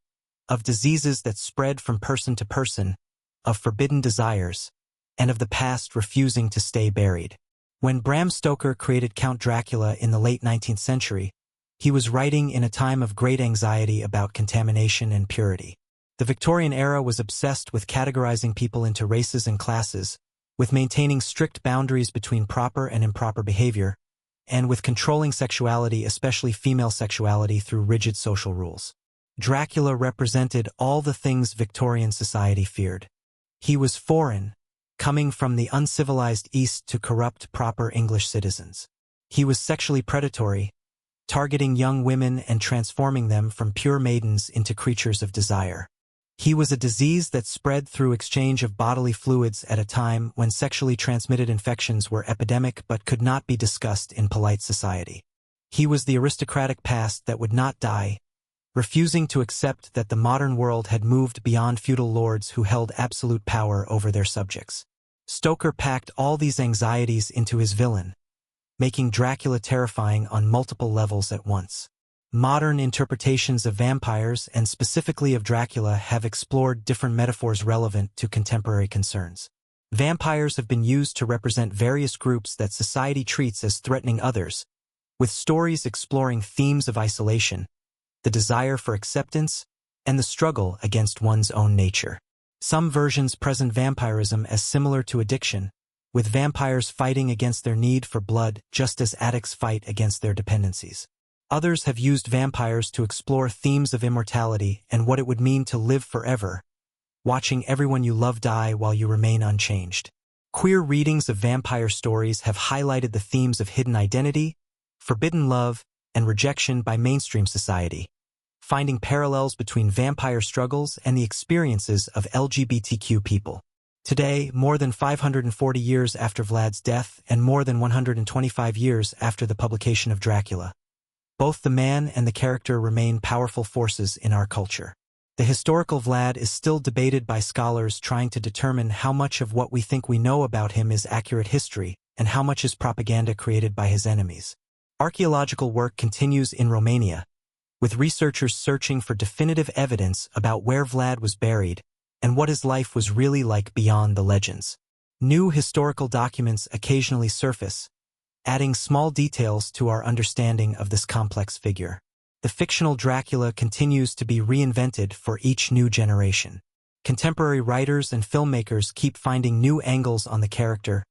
of diseases that spread from person to person, of forbidden desires, and of the past refusing to stay buried. When Bram Stoker created Count Dracula in the late 19th century, he was writing in a time of great anxiety about contamination and purity. The Victorian era was obsessed with categorizing people into races and classes, with maintaining strict boundaries between proper and improper behavior, and with controlling sexuality, especially female sexuality, through rigid social rules. Dracula represented all the things Victorian society feared. He was foreign, coming from the uncivilized East to corrupt proper English citizens. He was sexually predatory, targeting young women and transforming them from pure maidens into creatures of desire. He was a disease that spread through exchange of bodily fluids at a time when sexually transmitted infections were epidemic but could not be discussed in polite society. He was the aristocratic past that would not die, refusing to accept that the modern world had moved beyond feudal lords who held absolute power over their subjects. Stoker packed all these anxieties into his villain, making Dracula terrifying on multiple levels at once. Modern interpretations of vampires, and specifically of Dracula, have explored different metaphors relevant to contemporary concerns. Vampires have been used to represent various groups that society treats as threatening others, with stories exploring themes of isolation, the desire for acceptance, and the struggle against one's own nature. Some versions present vampirism as similar to addiction, with vampires fighting against their need for blood just as addicts fight against their dependencies. Others have used vampires to explore themes of immortality and what it would mean to live forever, watching everyone you love die while you remain unchanged. Queer readings of vampire stories have highlighted the themes of hidden identity, forbidden love, and rejection by mainstream society, finding parallels between vampire struggles and the experiences of LGBTQ people. Today, more than 540 years after Vlad's death and more than 125 years after the publication of Dracula, both the man and the character remain powerful forces in our culture. The historical Vlad is still debated by scholars trying to determine how much of what we think we know about him is accurate history and how much is propaganda created by his enemies. Archaeological work continues in Romania, with researchers searching for definitive evidence about where Vlad was buried and what his life was really like beyond the legends. New historical documents occasionally surface, adding small details to our understanding of this complex figure. The fictional Dracula continues to be reinvented for each new generation. Contemporary writers and filmmakers keep finding new angles on the character,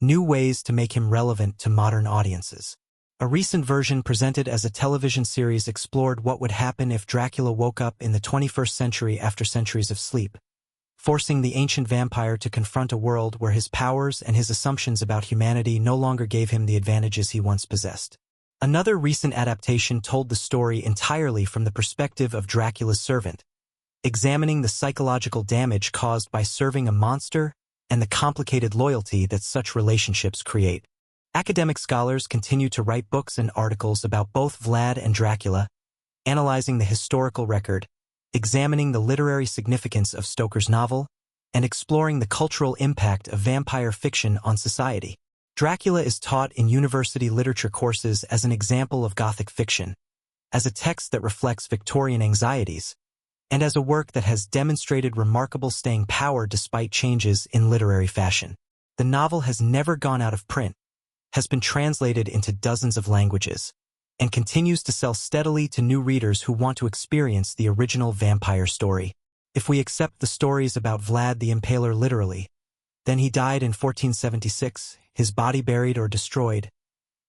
new ways to make him relevant to modern audiences. A recent version presented as a television series explored what would happen if Dracula woke up in the 21st century after centuries of sleep, forcing the ancient vampire to confront a world where his powers and his assumptions about humanity no longer gave him the advantages he once possessed. Another recent adaptation told the story entirely from the perspective of Dracula's servant, examining the psychological damage caused by serving a monster and the complicated loyalty that such relationships create. Academic scholars continue to write books and articles about both Vlad and Dracula, analyzing the historical record, examining the literary significance of Stoker's novel, and exploring the cultural impact of vampire fiction on society. Dracula is taught in university literature courses as an example of Gothic fiction, as a text that reflects Victorian anxieties, and as a work that has demonstrated remarkable staying power despite changes in literary fashion. The novel has never gone out of print, has been translated into dozens of languages, and continues to sell steadily to new readers who want to experience the original vampire story. If we accept the stories about Vlad the Impaler literally, then he died in 1476, his body buried or destroyed,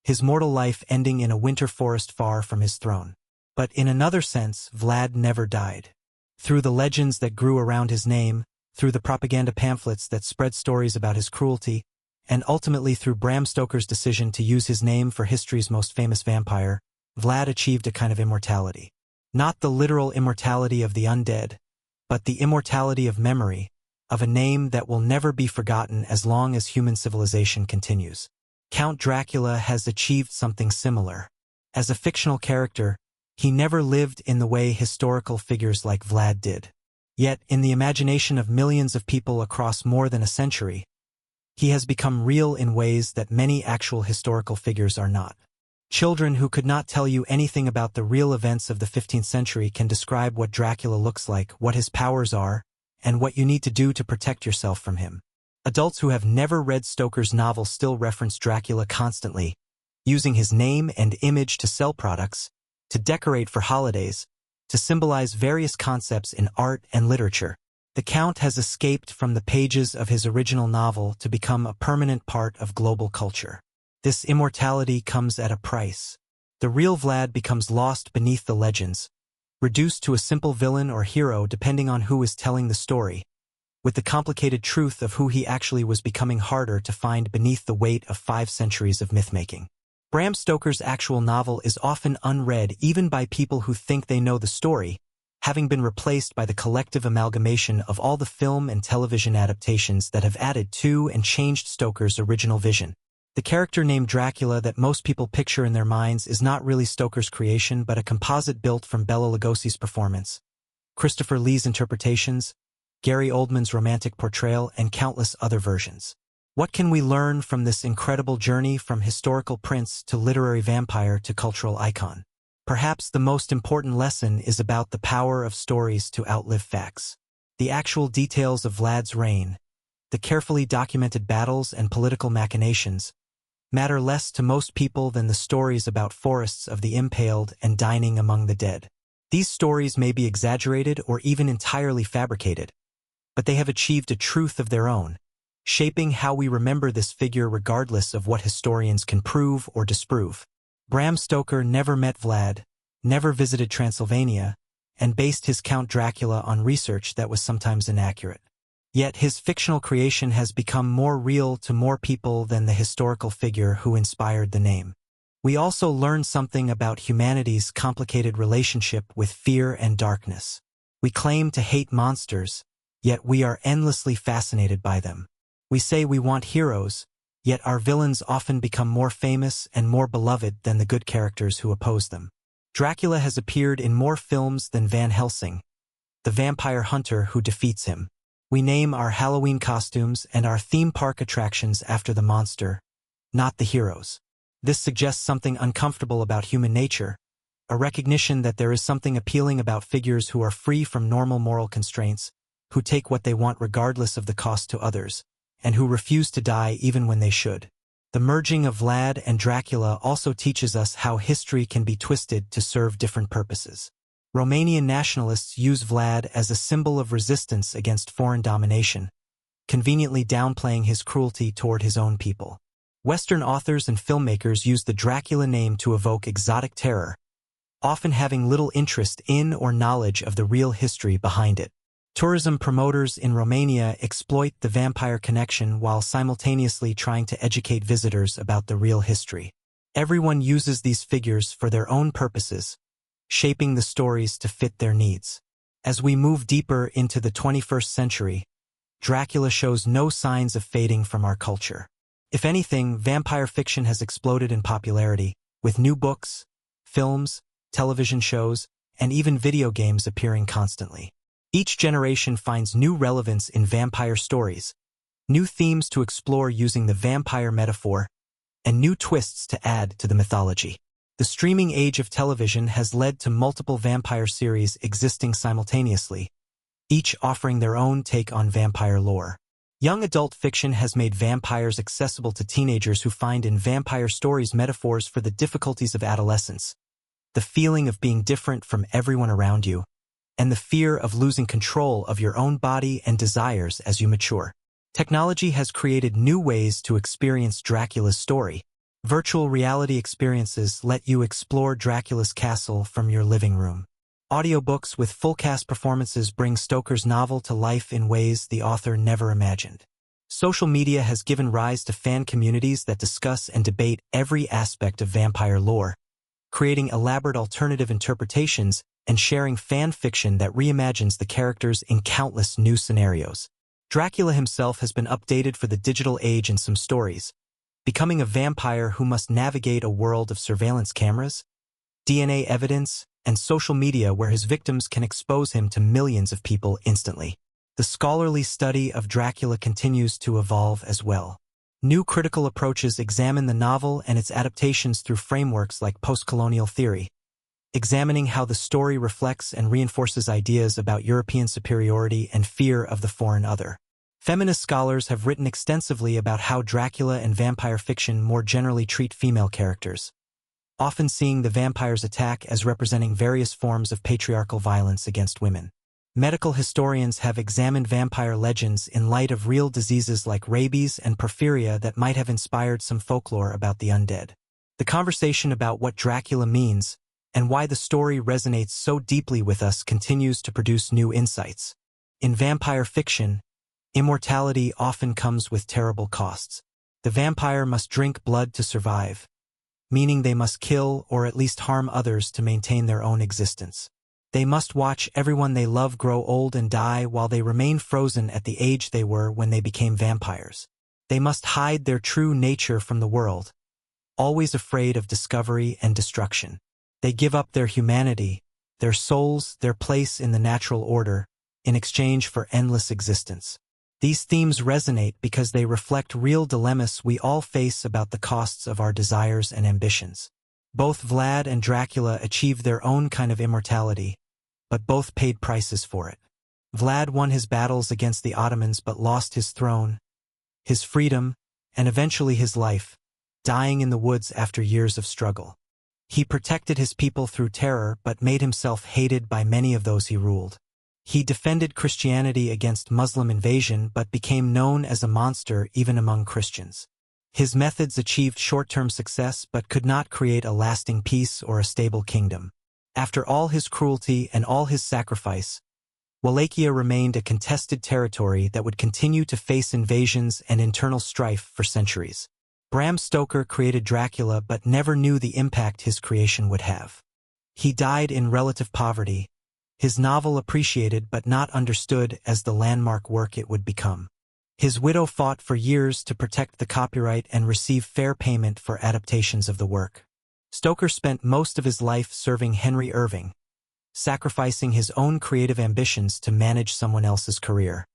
his mortal life ending in a winter forest far from his throne. But in another sense, Vlad never died. Through the legends that grew around his name, through the propaganda pamphlets that spread stories about his cruelty, and ultimately through Bram Stoker's decision to use his name for history's most famous vampire, Vlad achieved a kind of immortality. Not the literal immortality of the undead, but the immortality of memory, of a name that will never be forgotten as long as human civilization continues. Count Dracula has achieved something similar. As a fictional character, he never lived in the way historical figures like Vlad did. Yet, in the imagination of millions of people across more than a century, he has become real in ways that many actual historical figures are not. Children who could not tell you anything about the real events of the 15th century can describe what Dracula looks like, what his powers are, and what you need to do to protect yourself from him. Adults who have never read Stoker's novel still reference Dracula constantly, using his name and image to sell products, to decorate for holidays, to symbolize various concepts in art and literature. The Count has escaped from the pages of his original novel to become a permanent part of global culture. This immortality comes at a price. The real Vlad becomes lost beneath the legends, reduced to a simple villain or hero depending on who is telling the story, with the complicated truth of who he actually was becoming harder to find beneath the weight of 5 centuries of mythmaking. Bram Stoker's actual novel is often unread even by people who think they know the story, having been replaced by the collective amalgamation of all the film and television adaptations that have added to and changed Stoker's original vision. The character named Dracula that most people picture in their minds is not really Stoker's creation but a composite built from Bela Lugosi's performance, Christopher Lee's interpretations, Gary Oldman's romantic portrayal, and countless other versions. What can we learn from this incredible journey from historical prince to literary vampire to cultural icon? Perhaps the most important lesson is about the power of stories to outlive facts. The actual details of Vlad's reign, the carefully documented battles and political machinations, matter less to most people than the stories about forests of the impaled and dining among the dead. These stories may be exaggerated or even entirely fabricated, but they have achieved a truth of their own, shaping how we remember this figure regardless of what historians can prove or disprove. Bram Stoker never met Vlad, never visited Transylvania, and based his Count Dracula on research that was sometimes inaccurate. Yet his fictional creation has become more real to more people than the historical figure who inspired the name. We also learn something about humanity's complicated relationship with fear and darkness. We claim to hate monsters, yet we are endlessly fascinated by them. We say we want heroes, yet our villains often become more famous and more beloved than the good characters who oppose them. Dracula has appeared in more films than Van Helsing, the vampire hunter who defeats him. We name our Halloween costumes and our theme park attractions after the monster, not the heroes. This suggests something uncomfortable about human nature, a recognition that there is something appealing about figures who are free from normal moral constraints, who take what they want regardless of the cost to others, and who refuse to die even when they should. The merging of Vlad and Dracula also teaches us how history can be twisted to serve different purposes. Romanian nationalists use Vlad as a symbol of resistance against foreign domination, conveniently downplaying his cruelty toward his own people. Western authors and filmmakers use the Dracula name to evoke exotic terror, often having little interest in or knowledge of the real history behind it. Tourism promoters in Romania exploit the vampire connection while simultaneously trying to educate visitors about the real history. Everyone uses these figures for their own purposes, shaping the stories to fit their needs. As we move deeper into the 21st century, Dracula shows no signs of fading from our culture. If anything, vampire fiction has exploded in popularity, with new books, films, television shows, and even video games appearing constantly. Each generation finds new relevance in vampire stories, new themes to explore using the vampire metaphor, and new twists to add to the mythology. The streaming age of television has led to multiple vampire series existing simultaneously, each offering their own take on vampire lore. Young adult fiction has made vampires accessible to teenagers who find in vampire stories metaphors for the difficulties of adolescence, the feeling of being different from everyone around you, and the fear of losing control of your own body and desires as you mature. Technology has created new ways to experience Dracula's story. Virtual reality experiences let you explore Dracula's castle from your living room. Audiobooks with full cast performances bring Stoker's novel to life in ways the author never imagined. Social media has given rise to fan communities that discuss and debate every aspect of vampire lore, creating elaborate alternative interpretations and sharing fan fiction that reimagines the characters in countless new scenarios. Dracula himself has been updated for the digital age in some stories, becoming a vampire who must navigate a world of surveillance cameras, DNA evidence, and social media where his victims can expose him to millions of people instantly. The scholarly study of Dracula continues to evolve as well. New critical approaches examine the novel and its adaptations through frameworks like post-colonial theory, examining how the story reflects and reinforces ideas about European superiority and fear of the foreign other. Feminist scholars have written extensively about how Dracula and vampire fiction more generally treat female characters, often seeing the vampire's attack as representing various forms of patriarchal violence against women. Medical historians have examined vampire legends in light of real diseases like rabies and porphyria that might have inspired some folklore about the undead. The conversation about what Dracula means and why the story resonates so deeply with us continues to produce new insights. In vampire fiction, Immortality often comes with terrible costs. The vampire must drink blood to survive, meaning they must kill or at least harm others to maintain their own existence. They must watch everyone they love grow old and die while they remain frozen at the age they were when they became vampires. They must hide their true nature from the world, always afraid of discovery and destruction. They give up their humanity, their souls, their place in the natural order, in exchange for endless existence. These themes resonate because they reflect real dilemmas we all face about the costs of our desires and ambitions. Both Vlad and Dracula achieved their own kind of immortality, but both paid prices for it. Vlad won his battles against the Ottomans but lost his throne, his freedom, and eventually his life, dying in the woods after years of struggle. He protected his people through terror but made himself hated by many of those he ruled. He defended Christianity against Muslim invasion but became known as a monster even among Christians. His methods achieved short-term success but could not create a lasting peace or a stable kingdom. After all his cruelty and all his sacrifice, Wallachia remained a contested territory that would continue to face invasions and internal strife for centuries. Bram Stoker created Dracula but never knew the impact his creation would have. He died in relative poverty, his novel appreciated but not understood as the landmark work it would become. His widow fought for years to protect the copyright and receive fair payment for adaptations of the work. Stoker spent most of his life serving Henry Irving, sacrificing his own creative ambitions to manage someone else's career.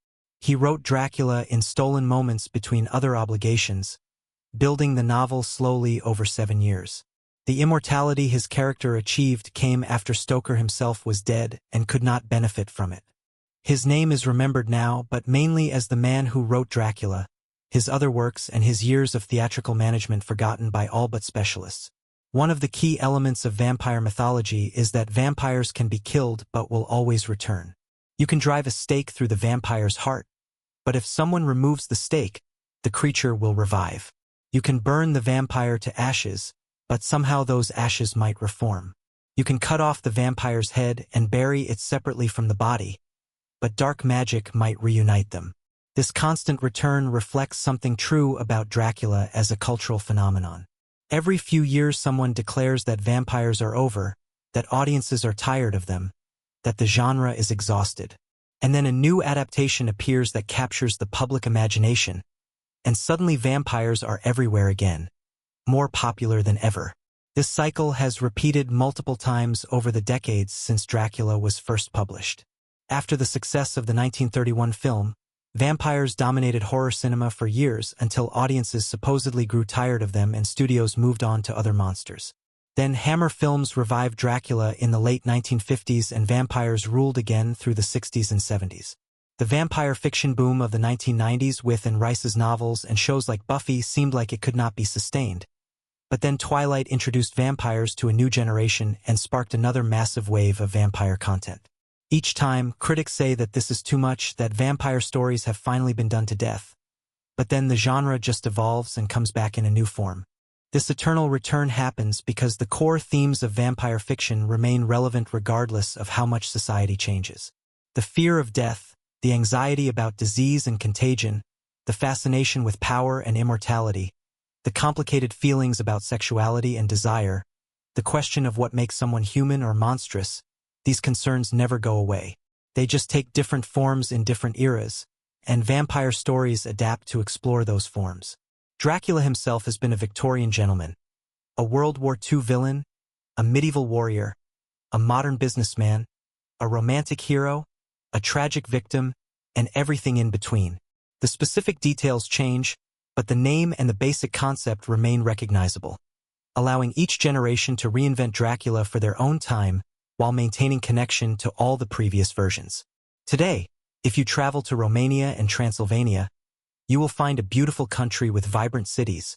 He wrote Dracula in stolen moments between other obligations, building the novel slowly over 7 years. The immortality his character achieved came after Stoker himself was dead and could not benefit from it. His name is remembered now, but mainly as the man who wrote Dracula, his other works and his years of theatrical management forgotten by all but specialists. One of the key elements of vampire mythology is that vampires can be killed but will always return. You can drive a stake through the vampire's heart, but if someone removes the stake, the creature will revive. You can burn the vampire to ashes, but somehow those ashes might reform. You can cut off the vampire's head and bury it separately from the body, but dark magic might reunite them. This constant return reflects something true about Dracula as a cultural phenomenon. Every few years someone declares that vampires are over, that audiences are tired of them, that the genre is exhausted. And then a new adaptation appears that captures the public imagination, and suddenly vampires are everywhere again, more popular than ever. This cycle has repeated multiple times over the decades since Dracula was first published. After the success of the 1931 film, vampires dominated horror cinema for years until audiences supposedly grew tired of them and studios moved on to other monsters. Then Hammer Films revived Dracula in the late 1950s and vampires ruled again through the 60s and 70s. The vampire fiction boom of the 1990s with Anne Rice's novels and shows like Buffy seemed like it could not be sustained. But then Twilight introduced vampires to a new generation and sparked another massive wave of vampire content. Each time, critics say that this is too much, that vampire stories have finally been done to death. But then the genre just evolves and comes back in a new form. This eternal return happens because the core themes of vampire fiction remain relevant regardless of how much society changes. The fear of death, the anxiety about disease and contagion, the fascination with power and immortality, the complicated feelings about sexuality and desire, the question of what makes someone human or monstrous, these concerns never go away. They just take different forms in different eras, and vampire stories adapt to explore those forms. Dracula himself has been a Victorian gentleman, a World War II villain, a medieval warrior, a modern businessman, a romantic hero, a tragic victim, and everything in between. The specific details change, but the name and the basic concept remain recognizable, allowing each generation to reinvent Dracula for their own time while maintaining connection to all the previous versions. Today, if you travel to Romania and Transylvania, you will find a beautiful country with vibrant cities,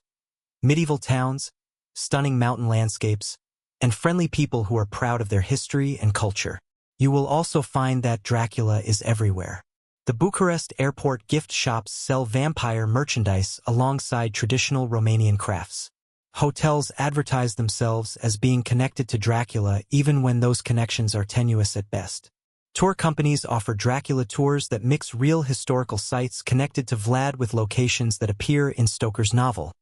medieval towns, stunning mountain landscapes, and friendly people who are proud of their history and culture. You will also find that Dracula is everywhere. The Bucharest airport gift shops sell vampire merchandise alongside traditional Romanian crafts. Hotels advertise themselves as being connected to Dracula even when those connections are tenuous at best. Tour companies offer Dracula tours that mix real historical sites connected to Vlad with locations that appear in Stoker's novel,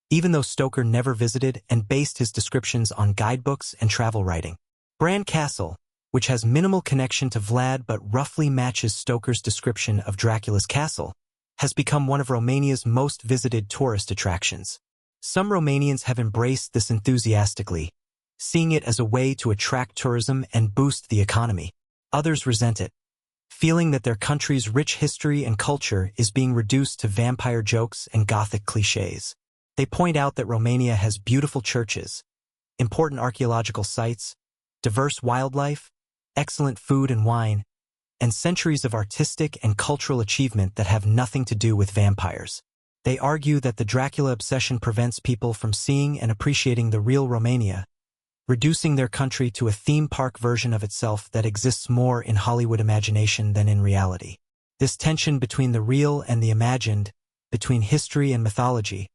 even though Stoker never visited and based his descriptions on guidebooks and travel writing. Bran Castle, which has minimal connection to Vlad but roughly matches Stoker's description of Dracula's castle, has become one of Romania's most visited tourist attractions. Some Romanians have embraced this enthusiastically, seeing it as a way to attract tourism and boost the economy. Others resent it, feeling that their country's rich history and culture is being reduced to vampire jokes and Gothic cliches. They point out that Romania has beautiful churches, important archaeological sites, diverse wildlife, excellent food and wine, and centuries of artistic and cultural achievement that have nothing to do with vampires. They argue that the Dracula obsession prevents people from seeing and appreciating the real Romania, reducing their country to a theme park version of itself that exists more in Hollywood imagination than in reality. This tension between the real and the imagined, between history and mythology,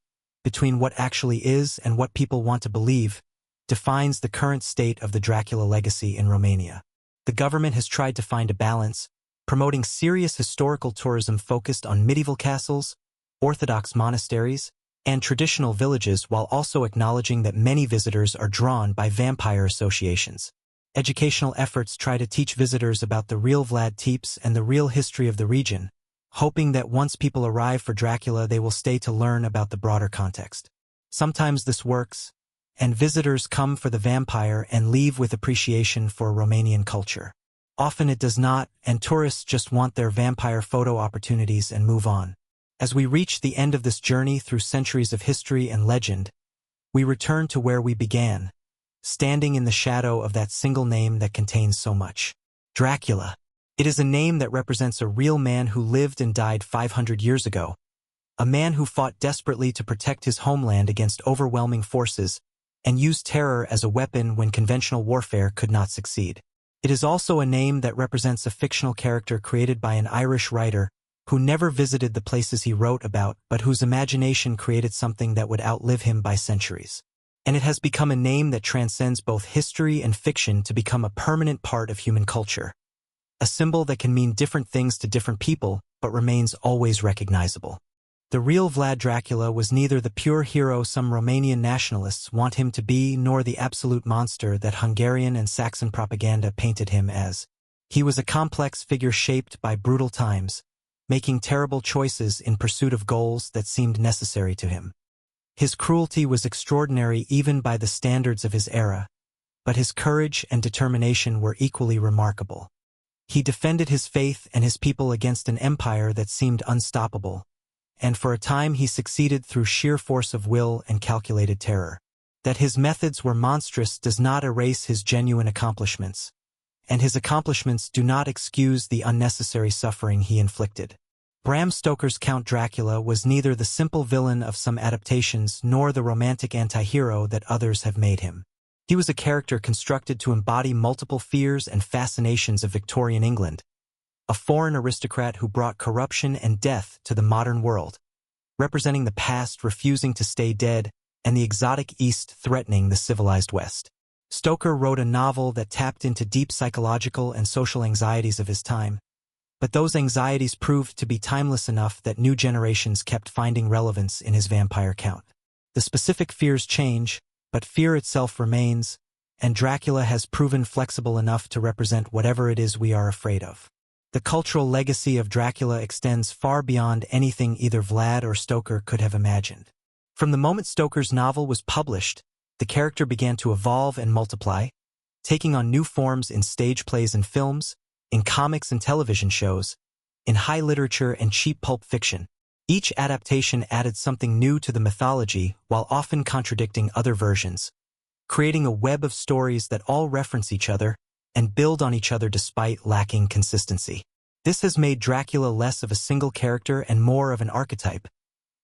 between what actually is and what people want to believe, defines the current state of the Dracula legacy in Romania. The government has tried to find a balance, promoting serious historical tourism focused on medieval castles, Orthodox monasteries, and traditional villages while also acknowledging that many visitors are drawn by vampire associations. Educational efforts try to teach visitors about the real Vlad Tepes and the real history of the region, hoping that once people arrive for Dracula they will stay to learn about the broader context. Sometimes this works, and visitors come for the vampire and leave with appreciation for Romanian culture. Often it does not, and tourists just want their vampire photo opportunities and move on. As we reach the end of this journey through centuries of history and legend, we return to where we began, standing in the shadow of that single name that contains so much. Dracula. It is a name that represents a real man who lived and died 500 years ago, a man who fought desperately to protect his homeland against overwhelming forces and used terror as a weapon when conventional warfare could not succeed. It is also a name that represents a fictional character created by an Irish writer who never visited the places he wrote about but whose imagination created something that would outlive him by centuries. And it has become a name that transcends both history and fiction to become a permanent part of human culture. A symbol that can mean different things to different people but remains always recognizable. The real Vlad Dracula was neither the pure hero some Romanian nationalists want him to be nor the absolute monster that Hungarian and Saxon propaganda painted him as. He was a complex figure shaped by brutal times, making terrible choices in pursuit of goals that seemed necessary to him. His cruelty was extraordinary even by the standards of his era, but his courage and determination were equally remarkable. He defended his faith and his people against an empire that seemed unstoppable, and for a time he succeeded through sheer force of will and calculated terror. That his methods were monstrous does not erase his genuine accomplishments, and his accomplishments do not excuse the unnecessary suffering he inflicted. Bram Stoker's Count Dracula was neither the simple villain of some adaptations nor the romantic anti-hero that others have made him. He was a character constructed to embody multiple fears and fascinations of Victorian England, a foreign aristocrat who brought corruption and death to the modern world, representing the past refusing to stay dead and the exotic East threatening the civilized West. Stoker wrote a novel that tapped into deep psychological and social anxieties of his time, but those anxieties proved to be timeless enough that new generations kept finding relevance in his vampire count. The specific fears change, but fear itself remains, and Dracula has proven flexible enough to represent whatever it is we are afraid of. The cultural legacy of Dracula extends far beyond anything either Vlad or Stoker could have imagined. From the moment Stoker's novel was published, the character began to evolve and multiply, taking on new forms in stage plays and films, in comics and television shows, in high literature and cheap pulp fiction. Each adaptation added something new to the mythology while often contradicting other versions, creating a web of stories that all reference each other and build on each other despite lacking consistency. This has made Dracula less of a single character and more of an archetype,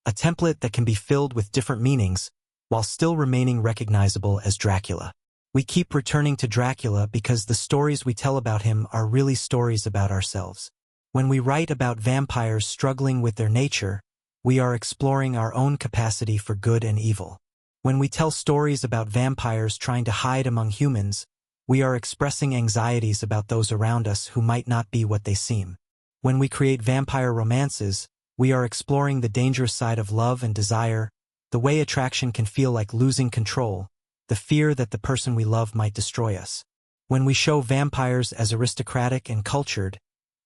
a template that can be filled with different meanings, while still remaining recognizable as Dracula. We keep returning to Dracula because the stories we tell about him are really stories about ourselves. When we write about vampires struggling with their nature, we are exploring our own capacity for good and evil. When we tell stories about vampires trying to hide among humans, we are expressing anxieties about those around us who might not be what they seem. When we create vampire romances, we are exploring the dangerous side of love and desire, the way attraction can feel like losing control, the fear that the person we love might destroy us. When we show vampires as aristocratic and cultured,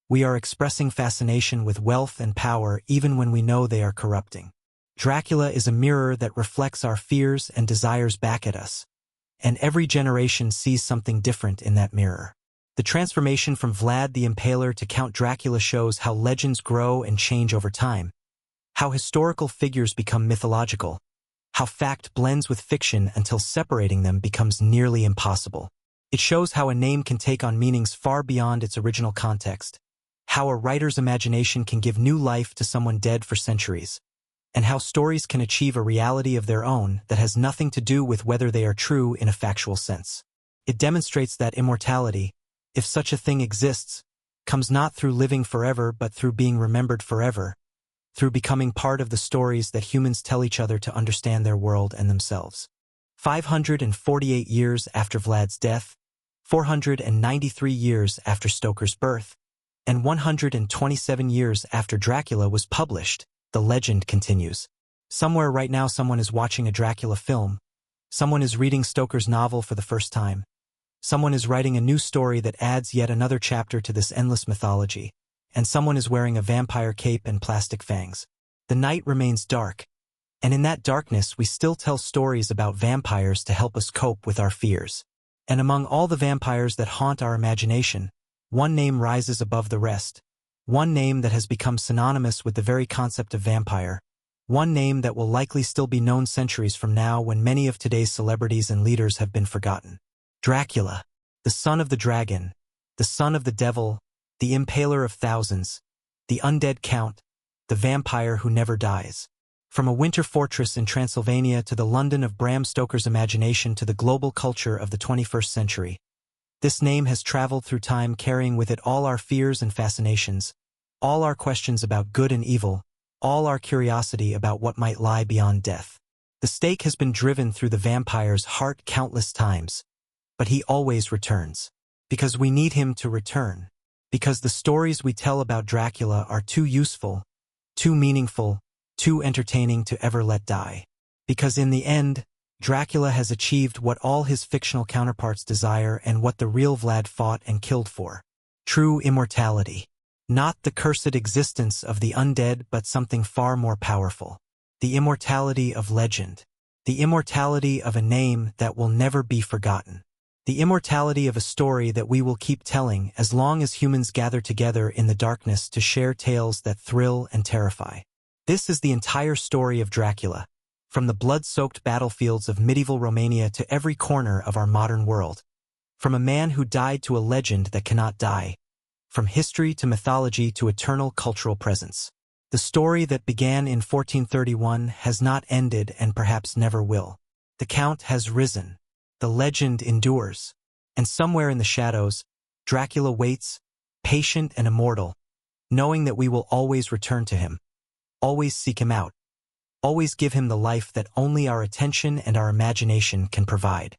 we are expressing fascination with wealth and power even when we know they are corrupting. Dracula is a mirror that reflects our fears and desires back at us, and every generation sees something different in that mirror. The transformation from Vlad the Impaler to Count Dracula shows how legends grow and change over time, how historical figures become mythological, how fact blends with fiction until separating them becomes nearly impossible. It shows how a name can take on meanings far beyond its original context, how a writer's imagination can give new life to someone dead for centuries, and how stories can achieve a reality of their own that has nothing to do with whether they are true in a factual sense. It demonstrates that immortality, if such a thing exists, comes not through living forever but through being remembered forever, through becoming part of the stories that humans tell each other to understand their world and themselves. 548 years after Vlad's death, 493 years after Stoker's birth, and 127 years after Dracula was published, the legend continues. Somewhere right now someone is watching a Dracula film, someone is reading Stoker's novel for the first time, someone is writing a new story that adds yet another chapter to this endless mythology, and someone is wearing a vampire cape and plastic fangs. The night remains dark, and in that darkness we still tell stories about vampires to help us cope with our fears. And among all the vampires that haunt our imagination, one name rises above the rest, one name that has become synonymous with the very concept of vampire, one name that will likely still be known centuries from now when many of today's celebrities and leaders have been forgotten. Dracula, the son of the dragon, the son of the devil, the impaler of thousands, the undead count, the vampire who never dies. From a winter fortress in Transylvania to the London of Bram Stoker's imagination to the global culture of the 21st century, this name has traveled through time carrying with it all our fears and fascinations, all our questions about good and evil, all our curiosity about what might lie beyond death. The stake has been driven through the vampire's heart countless times, but he always returns. Because we need him to return. Because the stories we tell about Dracula are too useful, too meaningful, too entertaining to ever let die. Because in the end, Dracula has achieved what all his fictional counterparts desire and what the real Vlad fought and killed for. True immortality. Not the cursed existence of the undead but something far more powerful. The immortality of legend. The immortality of a name that will never be forgotten. The immortality of a story that we will keep telling as long as humans gather together in the darkness to share tales that thrill and terrify. This is the entire story of Dracula, from the blood-soaked battlefields of medieval Romania to every corner of our modern world. From a man who died to a legend that cannot die. From history to mythology to eternal cultural presence. The story that began in 1431 has not ended and perhaps never will. The Count has risen. The legend endures. And somewhere in the shadows, Dracula waits, patient and immortal, knowing that we will always return to him, always seek him out, always give him the life that only our attention and our imagination can provide.